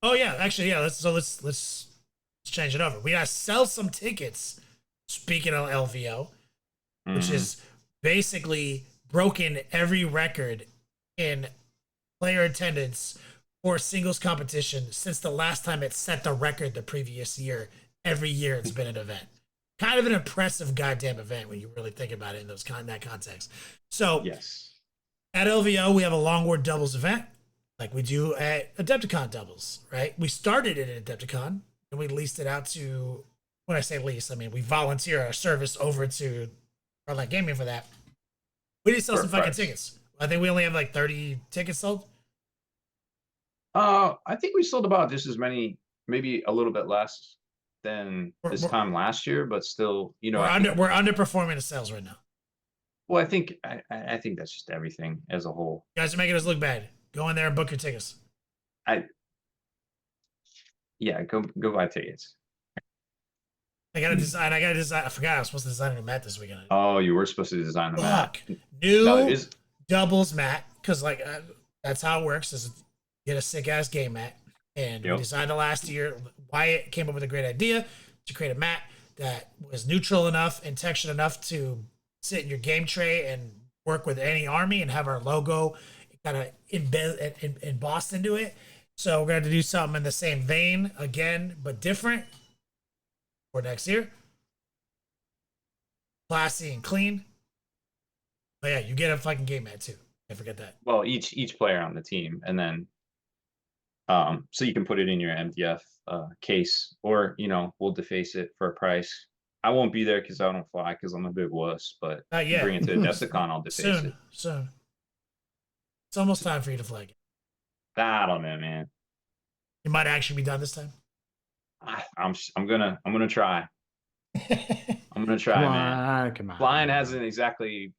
Oh yeah, actually yeah. Let's change it over. We gotta sell some tickets. Speaking of LVO, which is basically broken every record in player attendance for singles competition since the last time it set the record the previous year. Every year it's been an event. Kind of an impressive goddamn event when you really think about it in that context. So yes, at LVO we have a long war doubles event like we do at Adepticon doubles, right? We started it at Adepticon and we leased it out to, when I say lease, I mean we volunteer our service over to Hardline Gaming for that. We did sell some fucking tickets. I think we only have like 30 tickets sold. I think we sold about just as many, maybe a little bit less than this time last year, but still, we're underperforming the sales right now. Well, I think that's just everything as a whole. You guys are making us look bad. Go in there and book your tickets. Go buy tickets. I gotta design. I forgot I was supposed to design a new mat this weekend. Oh, you were supposed to design the mat. New doubles mat, because like that's how it works. Is get a sick ass game mat, and we designed it last year. Wyatt came up with a great idea to create a mat that was neutral enough and textured enough to sit in your game tray and work with any army and have our logo kind of embossed into it. So we're going to do something in the same vein again, but different for next year. classy and clean. But yeah, you get a fucking game mat too. Can't forget that. Well, each player on the team, and then so you can put it in your MDF case, or we'll deface it for a price. I won't be there because I don't fly because I'm a big wuss. But Not you yet. bring it to Adepticon, I'll deface it. Soon. It's almost time for you to flag it. I don't know, man. You might actually be done this time. I'm gonna try. I'm gonna try, man. Come on. Flying hasn't exactly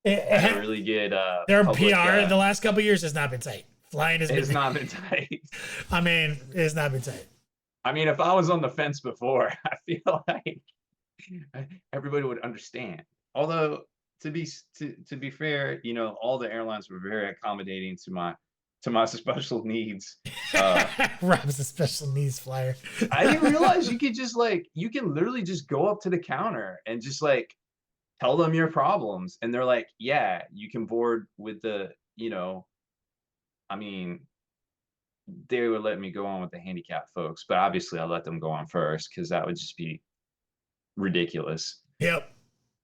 had a really good their public, PR the last couple of years has not been tight. Flying has it's not been tight. I mean, it's not been tight. I mean, if I was on the fence before, I feel like everybody would understand. Although to be fair, all the airlines were very accommodating to my special needs. Rob's a special needs flyer. I didn't realize you could just you can literally just go up to the counter and just tell them your problems, and they're like, yeah, you can board with the, I mean, they would let me go on with the handicapped folks, but obviously I let them go on first because that would just be ridiculous. Yep.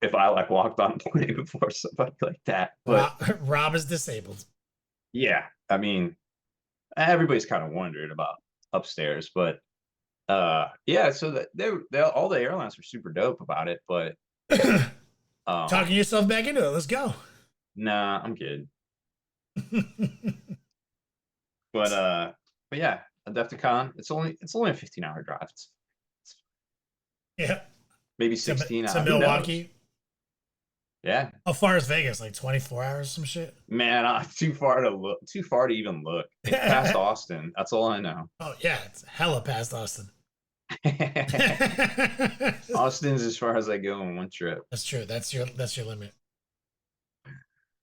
If I walked on plane before somebody like that. But Rob is disabled. Yeah, I mean, everybody's kind of wondered about upstairs, but yeah, so that they all the airlines were super dope about it, but talking yourself back into it. Let's go. Nah, I'm good. But yeah, Adepticon, it's only a 15-hour drive. Yeah. Maybe 16 to Milwaukee. Yeah. How far is Vegas? Like 24 hours, some shit? Man, too far to even look. It's past Austin. That's all I know. Oh yeah, it's hella past Austin. Austin's as far as I go on one trip. That's true. That's your limit.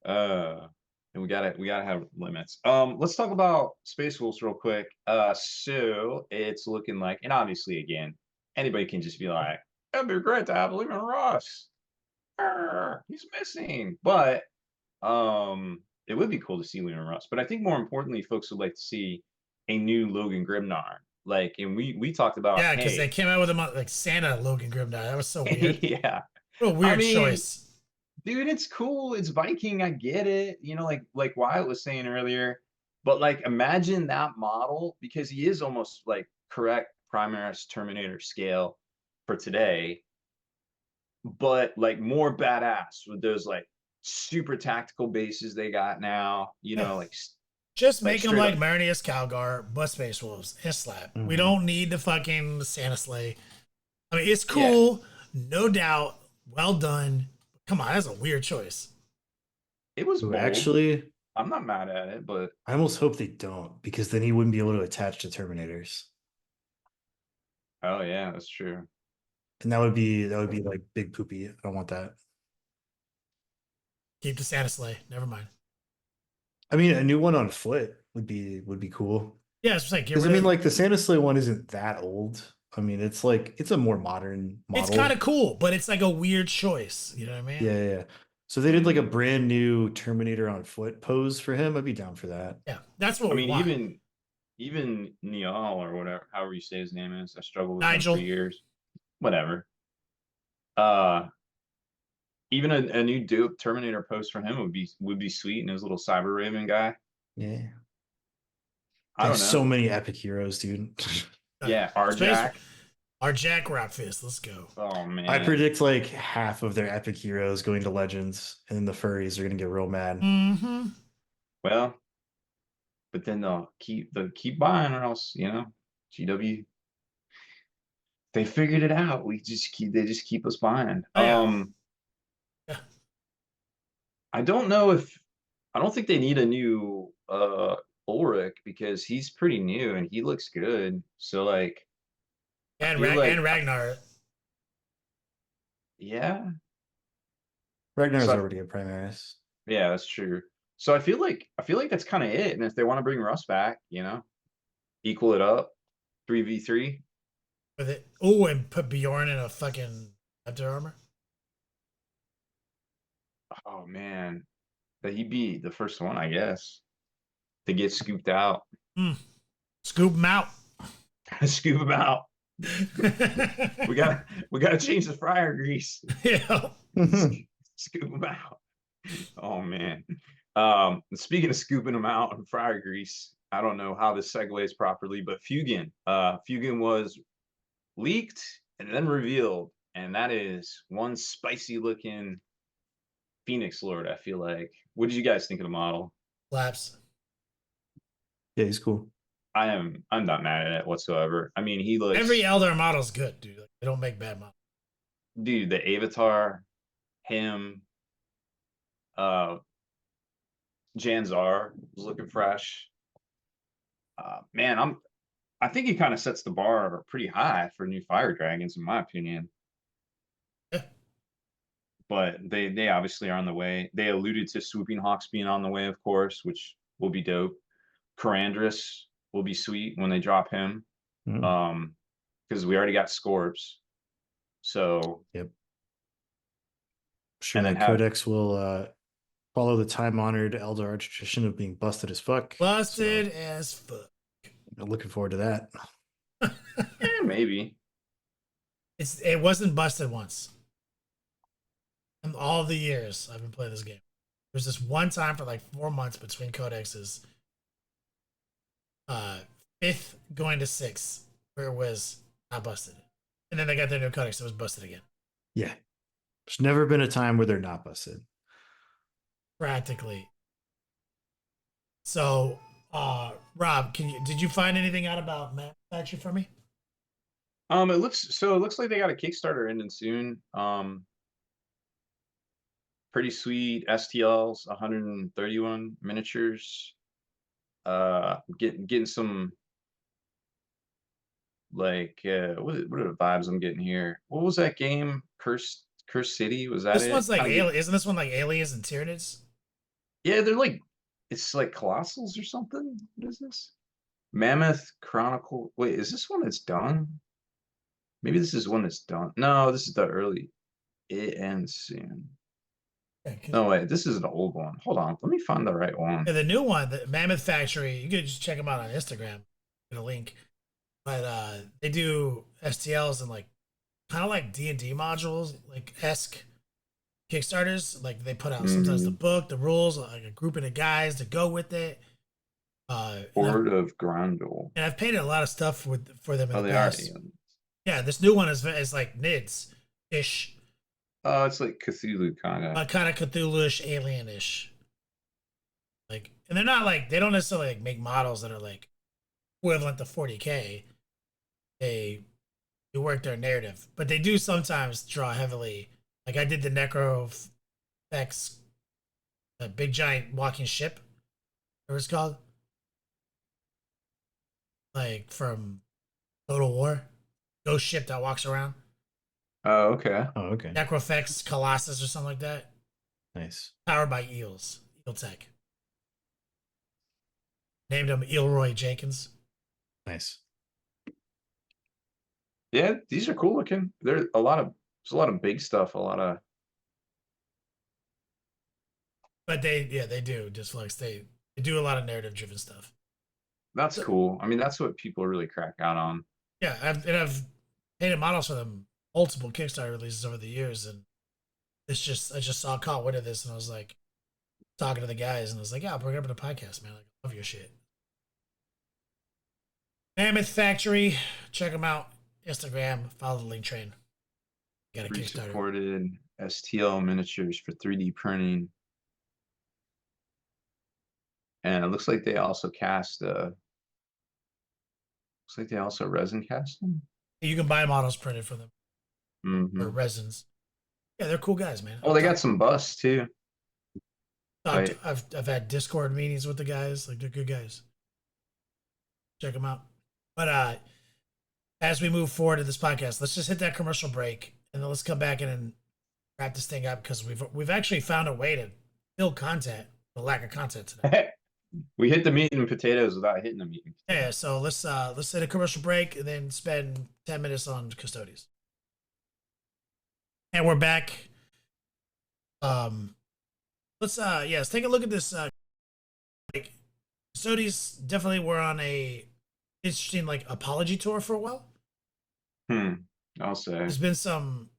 And we gotta have limits. Let's talk about Space Wolves real quick. So it's looking like, and obviously again, anybody can just be like, it'd be great to have Lehman Ross. He's missing, but it would be cool to see Lehman Ross. But I think more importantly, folks would like to see a new Logan Grimnar. And we talked about, yeah, because they came out with him like Santa Logan Grimnar. That was so weird. Yeah, what a weird choice. Dude, it's cool. It's Viking. I get it. Like Wyatt was saying earlier, but imagine that model, because he is almost correct Primaris Terminator scale for today, but more badass with those super tactical bases they got now. Just make him like Marinius Calgar, but Space Wolves and slap. Mm-hmm. We don't need the fucking Santa sleigh. I mean, it's cool, no doubt. Well done. Come on, that's a weird choice. It was bold. Actually, I'm not mad at it, but I almost hope they don't, because then he wouldn't be able to attach to Terminators. Oh yeah, that's true. And that would be like big poopy. I don't want that. Keep the Santa sleigh. Never mind. I mean, a new one on foot would be cool. Yeah, it's like, because I mean, the Santa sleigh one isn't that old. I mean, it's a more modern model. It's kind of cool, but it's a weird choice. You know what I mean? Yeah. So they did a brand new Terminator on foot pose for him. I'd be down for that. Yeah, that's what we want. Even Niall or whatever, however you say his name is, I struggled with Nigel. him for years. Whatever. Even a new dope Terminator pose for him would be sweet, and his little Cyber Raven guy. Yeah. I don't know. So many epic heroes, dude. Yeah, Jack. Jack Rockfist. Let's go. Oh man. I predict half of their epic heroes going to Legends, and then the furries are gonna get real mad. Mm-hmm. Well, but then they'll keep buying, or else GW. They figured it out. They just keep us buying. Oh, yeah. Yeah. I don't think they need a new Ulrich, because he's pretty new and he looks good. So and Ragnar. Yeah. Ragnar's already a Primaris. Yeah, that's true. So I feel like that's kind of it. And if they want to bring Russ back, equal it up, 3v3. With it. Oh, and put Bjorn in a fucking Raptor armor. Oh man, that he'd be the first one, I guess, to get scooped out. Scoop him out. Scoop him out. we gotta change the fryer grease. Yeah. Scoop them out. Oh man. Speaking of scooping them out in fryer grease, I don't know how this segues properly, but Fugan was leaked and then revealed, and that is one spicy looking Phoenix Lord. I feel like. What did you guys think of the model? Slaps. Yeah, he's cool. I'm not mad at it whatsoever. I mean, he looks Every Eldar model is good, dude. Like, they don't make bad models. dude, the Avatar, him, uh Janzar was looking fresh. Man, I think he kind of sets the bar pretty high for new fire dragons, in my opinion. Yeah. But they obviously are on the way. They alluded to Swooping Hawks being on the way, of course, which will be dope. Corandris will be sweet when they drop him. Because we already got Scorps. So yep. Sure, and then that Codex will follow the time-honored Eldar tradition of being busted as fuck. Busted as fuck. Looking forward to that. Maybe. It wasn't busted once. In all the years I've been playing this game. There's this one time for like 4 months between codexes. 5th going to 6th, where it was not busted. And then they got their new codex, it was busted again. Yeah. There's never been a time where they're not busted. Practically. So, Rob, did you find anything out about manufacture for me? It looks like they got a Kickstarter ending soon. Pretty sweet STLs, 131 miniatures. Getting some like what are the vibes I'm getting here? What was that game? Curse City? Was that This it? one's like isn't this one like aliens and Tyranids? Yeah, they're like it's like Colossals or something. What is this? Mammoth Chronicle. Wait, is this one that's done? Maybe this is one that's done. No, this is the early. It ends soon. Yeah, No, wait, this is an old one. Hold on, let me find the right one. the new one, the Mammoth Factory, you could just check them out on Instagram. Get a link. But they do STLs and like kind of like D&D modules, like esque Kickstarters. Like they put out sometimes the book, the rules, like a grouping of guys to go with it. Horde of Grundle. And I've painted a lot of stuff for them in the they past. are. Yeah, this new one is like NIDS ish. It's like Cthulhu kind of. Kind of Cthulhu-ish, alien-ish. Like, and they're not like, they don't necessarily like make models that are like equivalent to 40K. They work their narrative, but they do sometimes draw heavily. Like I did the Necro X, a big giant walking ship. What it's called? Like from Total War, ghost ship that walks around. Oh, okay. Oh, okay. Necrofex Colossus or something like that. Nice. Powered by Eels, Eel Tech. Named him Elroy Jenkins. Nice. Yeah, these are cool looking. There's a lot of big stuff, a lot of. But they do just like they do a lot of narrative driven stuff. That's cool. I mean, that's what people really crack out on. Yeah, I've painted models for them, multiple Kickstarter releases over the years, and I just saw caught wind of this, and I was like talking to the guys, and I was like, yeah, I'll bring it up in the podcast, man. Like, I love your shit. Mammoth Factory, check them out. Instagram, follow the link train. Got a Kickstarter. Supported STL miniatures for 3D printing. And it looks like they also resin cast them. You can buy models printed for them. Or resins. Yeah, they're cool guys, man. Oh, they got some busts too. I've had Discord meetings with the guys. Like, they're good guys. Check them out. But as we move forward in this podcast, let's just hit that commercial break, and then let's come back in and wrap this thing up, because we've actually found a way to build content, the lack of content today. We hit the meat and potatoes without hitting the meat and potatoes. Yeah, so let's hit a commercial break and then spend 10 minutes on Custodes. And we're back. Let's take a look at this. Like, Custodes definitely were on a interesting like apology tour for a while. I'll say There's been some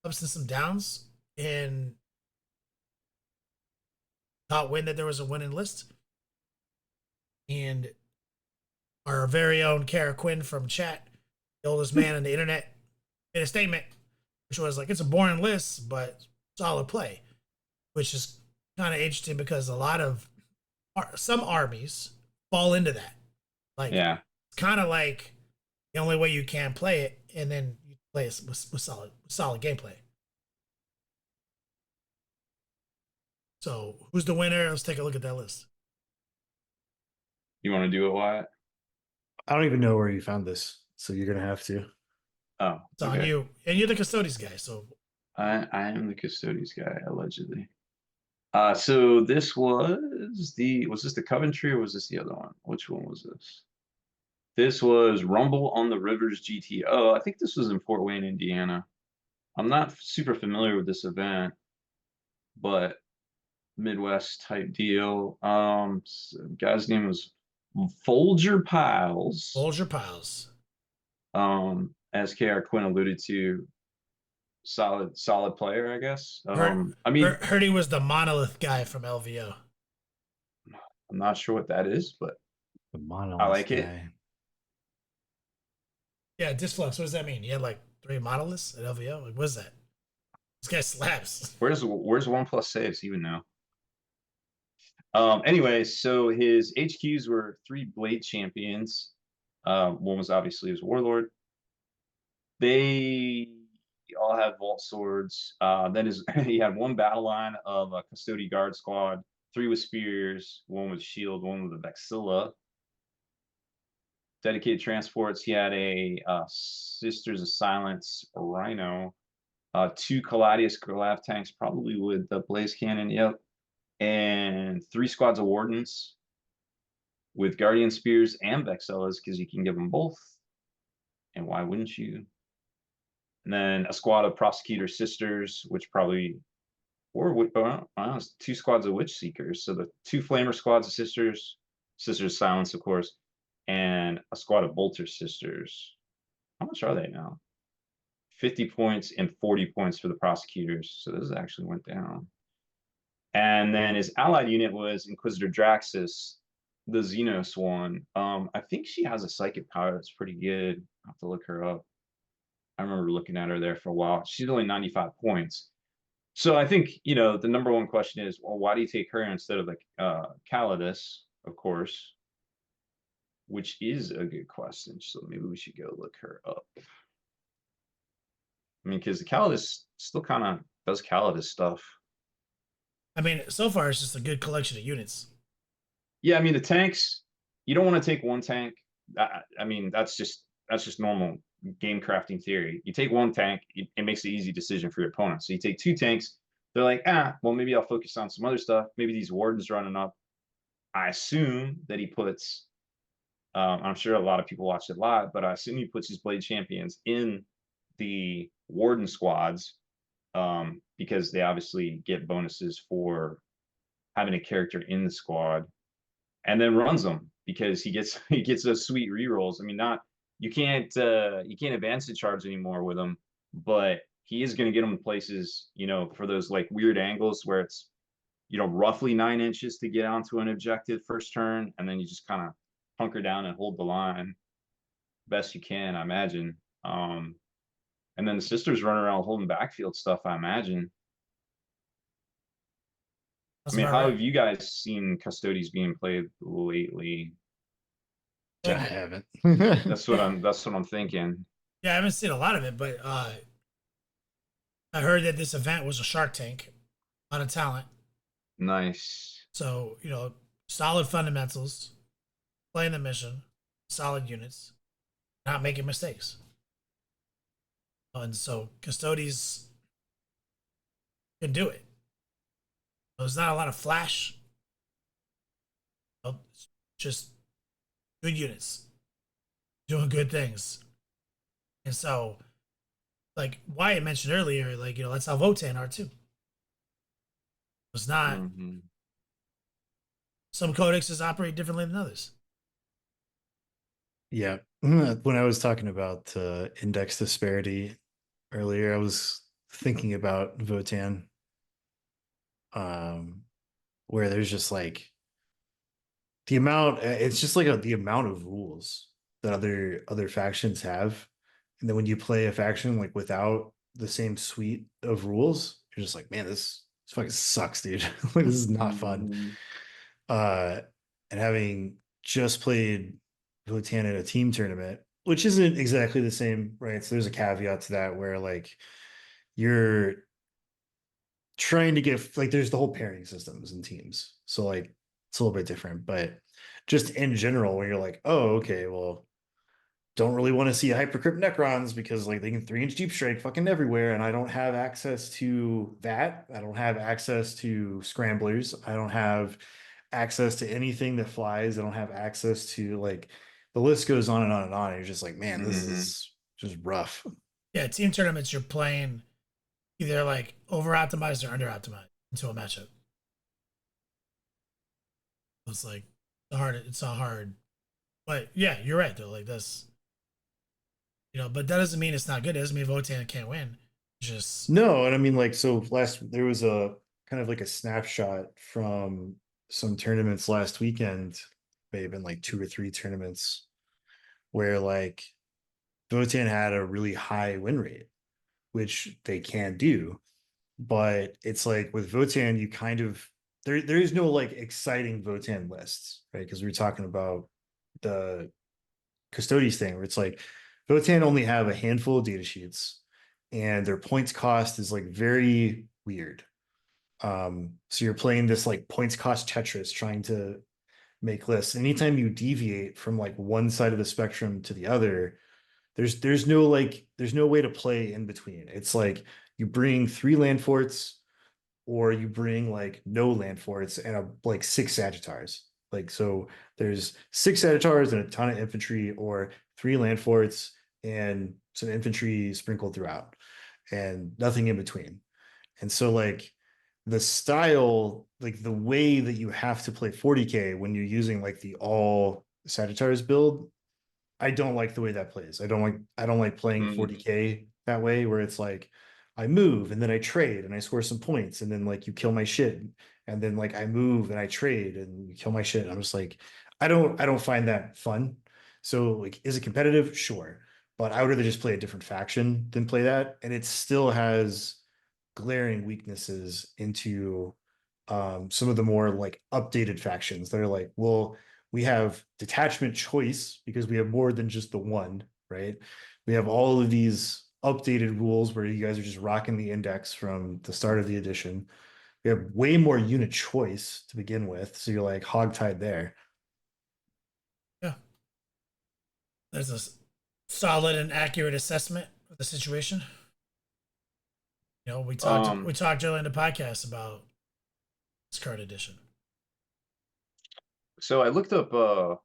ups and some downs. and got wind that there was a winning list. And our very own Kara Quinn from chat, the oldest man on the internet, made a statement, which was like, it's a boring list, but solid play, which is kind of interesting because a lot of some armies fall into that. Like, Yeah. it's kind of like the only way you can play it, and then you play it with solid gameplay. So, who's the winner? Let's take a look at that list. You want to do it, Wyatt? I don't even know where you found this, so you're gonna have to. Oh, It's on you, and you're the Custodes guy. So I am the Custodes guy, allegedly. So this was this the Coventry or was this the other one? Which one was this? This was Rumble on the Rivers GT. Oh, I think this was in Fort Wayne, Indiana. I'm not super familiar with this event, but Midwest type deal. So guy's name was Folger Piles. Folger Piles. As KR Quinn alluded to, solid player, I guess. Heard he was the monolith guy from LVO. I'm not sure what that is, but The monolith I like guy. it. Yeah, Disflux. What does that mean? He had like 3 monoliths at LVO. Like, what is that? This guy slaps. Where's 1+ saves even now? Anyway, so his HQs were 3 Blade Champions. One was obviously his Warlord. They all have Vault Swords. Then he had 1 battle line of a Custodian Guard Squad, 3 with Spears, 1 with Shield, 1 with a Vexilla. Dedicated transports, he had a Sisters of Silence Rhino, 2 Caladius Gralav tanks, probably with the Blaze Cannon, yep, and 3 squads of Wardens with Guardian Spears and Vexillas, because you can give them both. And why wouldn't you? And then a squad of Prosecutor Sisters, which probably, or 2 squads of Witch Seekers. So the 2 Flamer squads of Sisters of Silence, of course, and a squad of Bolter Sisters. How much are they now? 50 points and 40 points for the Prosecutors. So this actually went down. And then his allied unit was Inquisitor Draxus, the Xenos one. I think she has a psychic power that's pretty good. I'll have to look her up. I remember looking at her there for a while. She's only 95 points. So I think, the number one question is, well, why do you take her instead of like Calidus, of course? Which is a good question. So maybe we should go look her up. I mean, because the Calidus still kind of does Calidus stuff. I mean, so far it's just a good collection of units. Yeah, I mean the tanks. You don't want to take 1 tank. I mean that's just normal game crafting theory. You take 1 tank, it makes an easy decision for your opponent. So you take 2 tanks. They're like, well, maybe I'll focus on some other stuff. Maybe these wardens running up. I assume that he puts. I'm sure a lot of people watch it live, but I assume he puts his Blade Champions in the warden squads because they obviously get bonuses for having a character in the squad, and then runs them because he gets those sweet rerolls. I mean, you can't advance the charge anymore with him, but he is going to get them in places, for those like weird angles where it's, roughly 9 inches to get onto an objective first turn, and then you just kind of hunker down and hold the line best you can, I imagine. And then the Sisters run around holding backfield stuff, I imagine. I mean, how have you guys seen Custodes being played lately? I haven't. That's what I'm thinking. Yeah, I haven't seen a lot of it, but I heard that this event was a Shark Tank, a lot of talent. Nice. So, solid fundamentals, playing the mission, solid units, not making mistakes. And so Custodes can do it. There's not a lot of flash. Just good units doing good things. And so, like Wyatt mentioned earlier, that's how Votan are too. It's not. Mm-hmm. Some codexes operate differently than others. Yeah. When I was talking about index disparity earlier, I was thinking about Votan, um, where there's just like the amount. It's just like the amount of rules that other factions have, and then when you play a faction like without the same suite of rules, you're just like, man, this fucking sucks, dude. Like this is not fun. Mhm. Uh, and having just played Votan in a team tournament, which isn't exactly the same, right? So there's a caveat to that where like you're trying to get like there's the whole pairing systems and teams. So like it's a little bit different, but just in general, where you're like, oh, okay, well, don't really want to see hypercrypt necrons because like they can 3-inch deep strike fucking everywhere, and I don't have access to that. I don't have access to scramblers. I don't have access to anything that flies. I don't have access to like the list goes on and on and on. And you're just like, man, this Mhm. is just rough. Yeah, team tournaments you're playing either like over optimized or under optimized into a matchup. It's like hard. It's a hard. But yeah, you're right though. Like that's but that doesn't mean it's not good. It doesn't mean Votan can't win. It's just No, and I mean like so last there was a kind of like a snapshot from some tournaments last weekend, maybe been like 2 or 3 tournaments where like Votan had a really high win rate, which they can do. But it's like with Votan, you kind of there is no like exciting Votan lists, right? Because we were talking about the Custodes thing where it's like Votan only have a handful of data sheets and their points cost is like very weird. So you're playing this like points cost Tetris trying to make lists. Anytime you deviate from like one side of the spectrum to the other, there's no way to play in between. It's like you bring 3 land forts or you bring like no land forts and like 6 Sagittars. Like so there's 6 Sagittars and a ton of infantry or 3 land forts and some infantry sprinkled throughout and nothing in between. And so like the style, like the way that you have to play 40k when you're using like the all Sagittars build, I don't like the way that plays. I don't like playing Mhm. 40k that way where it's like I move and then I trade and I score some points and then like you kill my shit and then like I move and I trade and you kill my shit. I'm just like I don't find that fun. So like is it competitive? Sure. But I would rather just play a different faction than play that. And it still has glaring weaknesses into some of the more like updated factions that are like, well, we have detachment choice because we have more than just the one, right? We have all of these updated rules where you guys are just rocking the index from the start of the edition. We have way more unit choice to begin with, so you're like hogtied there. yeah. There's a solid and accurate assessment of the situation. We Um, talked earlier in the podcast about this card edition. so I looked up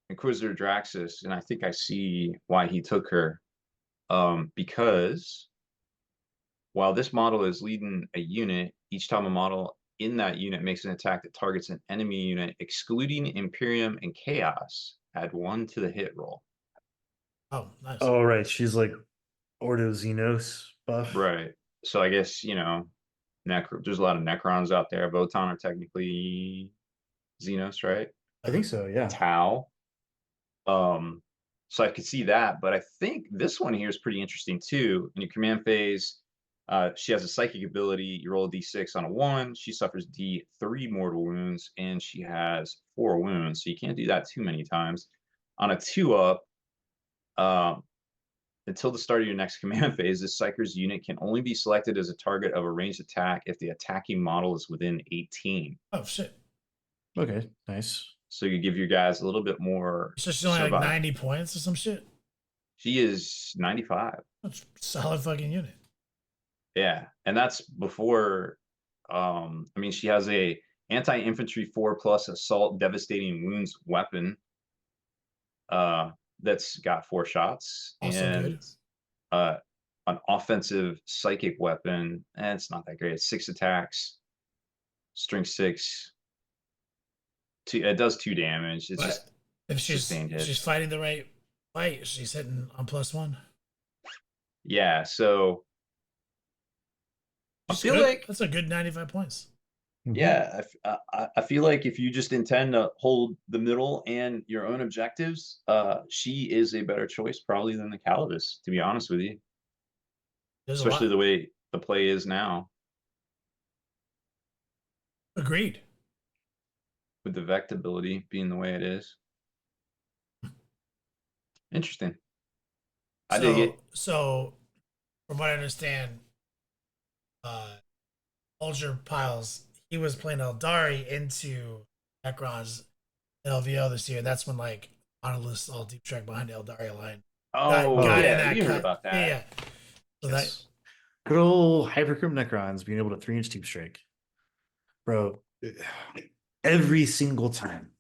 Inquisitor Draxus, and I think I see why he took her. Because while this model is leading a unit, each time a model in that unit makes an attack that targets an enemy unit, excluding Imperium and Chaos, add 1 to the hit roll. Oh, nice. Oh, right. She's like Ordo Xenos buff. Right. So I guess, there's a lot of Necrons out there. Votan are technically Xenos, right? I think so, yeah. Tau. Um, so I could see that, but I think this one here is pretty interesting too. In your command phase, she has a psychic ability. You roll a d6 on a 1. She suffers d3 mortal wounds, and she has 4 wounds. So you can't do that too many times. On a 2-up, um, until the start of your next command phase, this Psyker's unit can only be selected as a target of a ranged attack if the attacking model is within 18. Oh shit. Okay, nice. So you give your guys a little bit more So she's only like survival. 90 points or some shit. She is 95. That's a solid fucking unit. Yeah, and that's before. I mean, she has a anti-infantry 4+ assault devastating wounds weapon. That's got 4 shots Also good. and uh, an offensive psychic weapon, and it's not that great. It's 6 attacks, strength 6. It does 2 damage. It's But just if sustained she's hits. fighting the right fight, she's hitting on +1. Yeah, so I Just feel good. like, That's a good 95 points. yeah, I feel like if you just intend to hold the middle and your own objectives, she is a better choice probably than the Calibus, to be honest with you. There's a Especially lot. the way the play is now Agreed. with the Vect ability being the way it is. Interesting. I dig it. So from what I understand, Ultra Piles, he was playing Eldari into Necrons LVO this year. That's when like Monoliths all deep track behind the Eldari line. Oh, Got in yeah, that we heard cut. about that. Yeah. So Yes. Good old Hyperchrome Necrons being able to 3-inch deep strike. Bro, every single time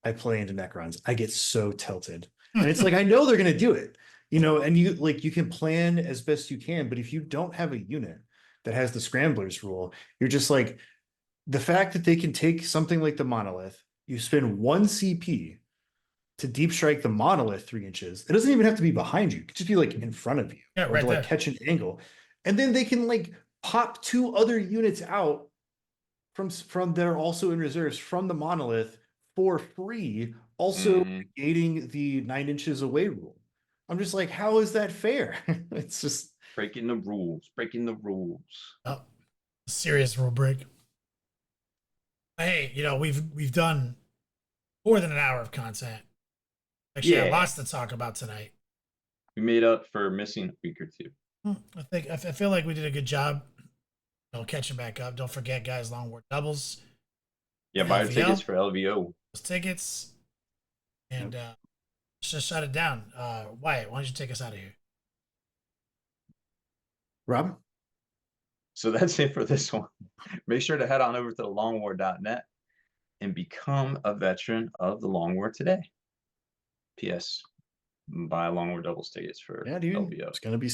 I play into Necrons, I get so tilted. And it's like, I know they're going to do it, and you can plan as best you can, but if you don't have a unit that has the scramblers rule, you're just like, the fact that they can take something like the Monolith, you spend 1 CP to deep strike the Monolith 3 inches. It doesn't even have to be behind you. It could just be like in front of you, Yeah, or right to like there. catch an angle. And then they can like pop 2 other units out from that are also in reserves from the Monolith for free, also negating the 9 inches away rule. I'm just like, how is that fair? It's just breaking the rules. Breaking the rules. Oh, serious rule break. Hey, we've done more than an hour of content. Actually, I had lots to talk about tonight. We made up for missing a week or two. I feel like we did a good job. Catching back up. Don't forget, guys, Long War doubles. Yeah, buy your tickets for LVO. Those tickets. And let's just shut it down. Wyatt, why don't you take us out of here? Rob? So that's it for this one. Make sure to head on over to thelongwar.net and become a veteran of the Long War today. P.S. Buy Long War doubles tickets for Yeah, dude. LVO. It's gonna be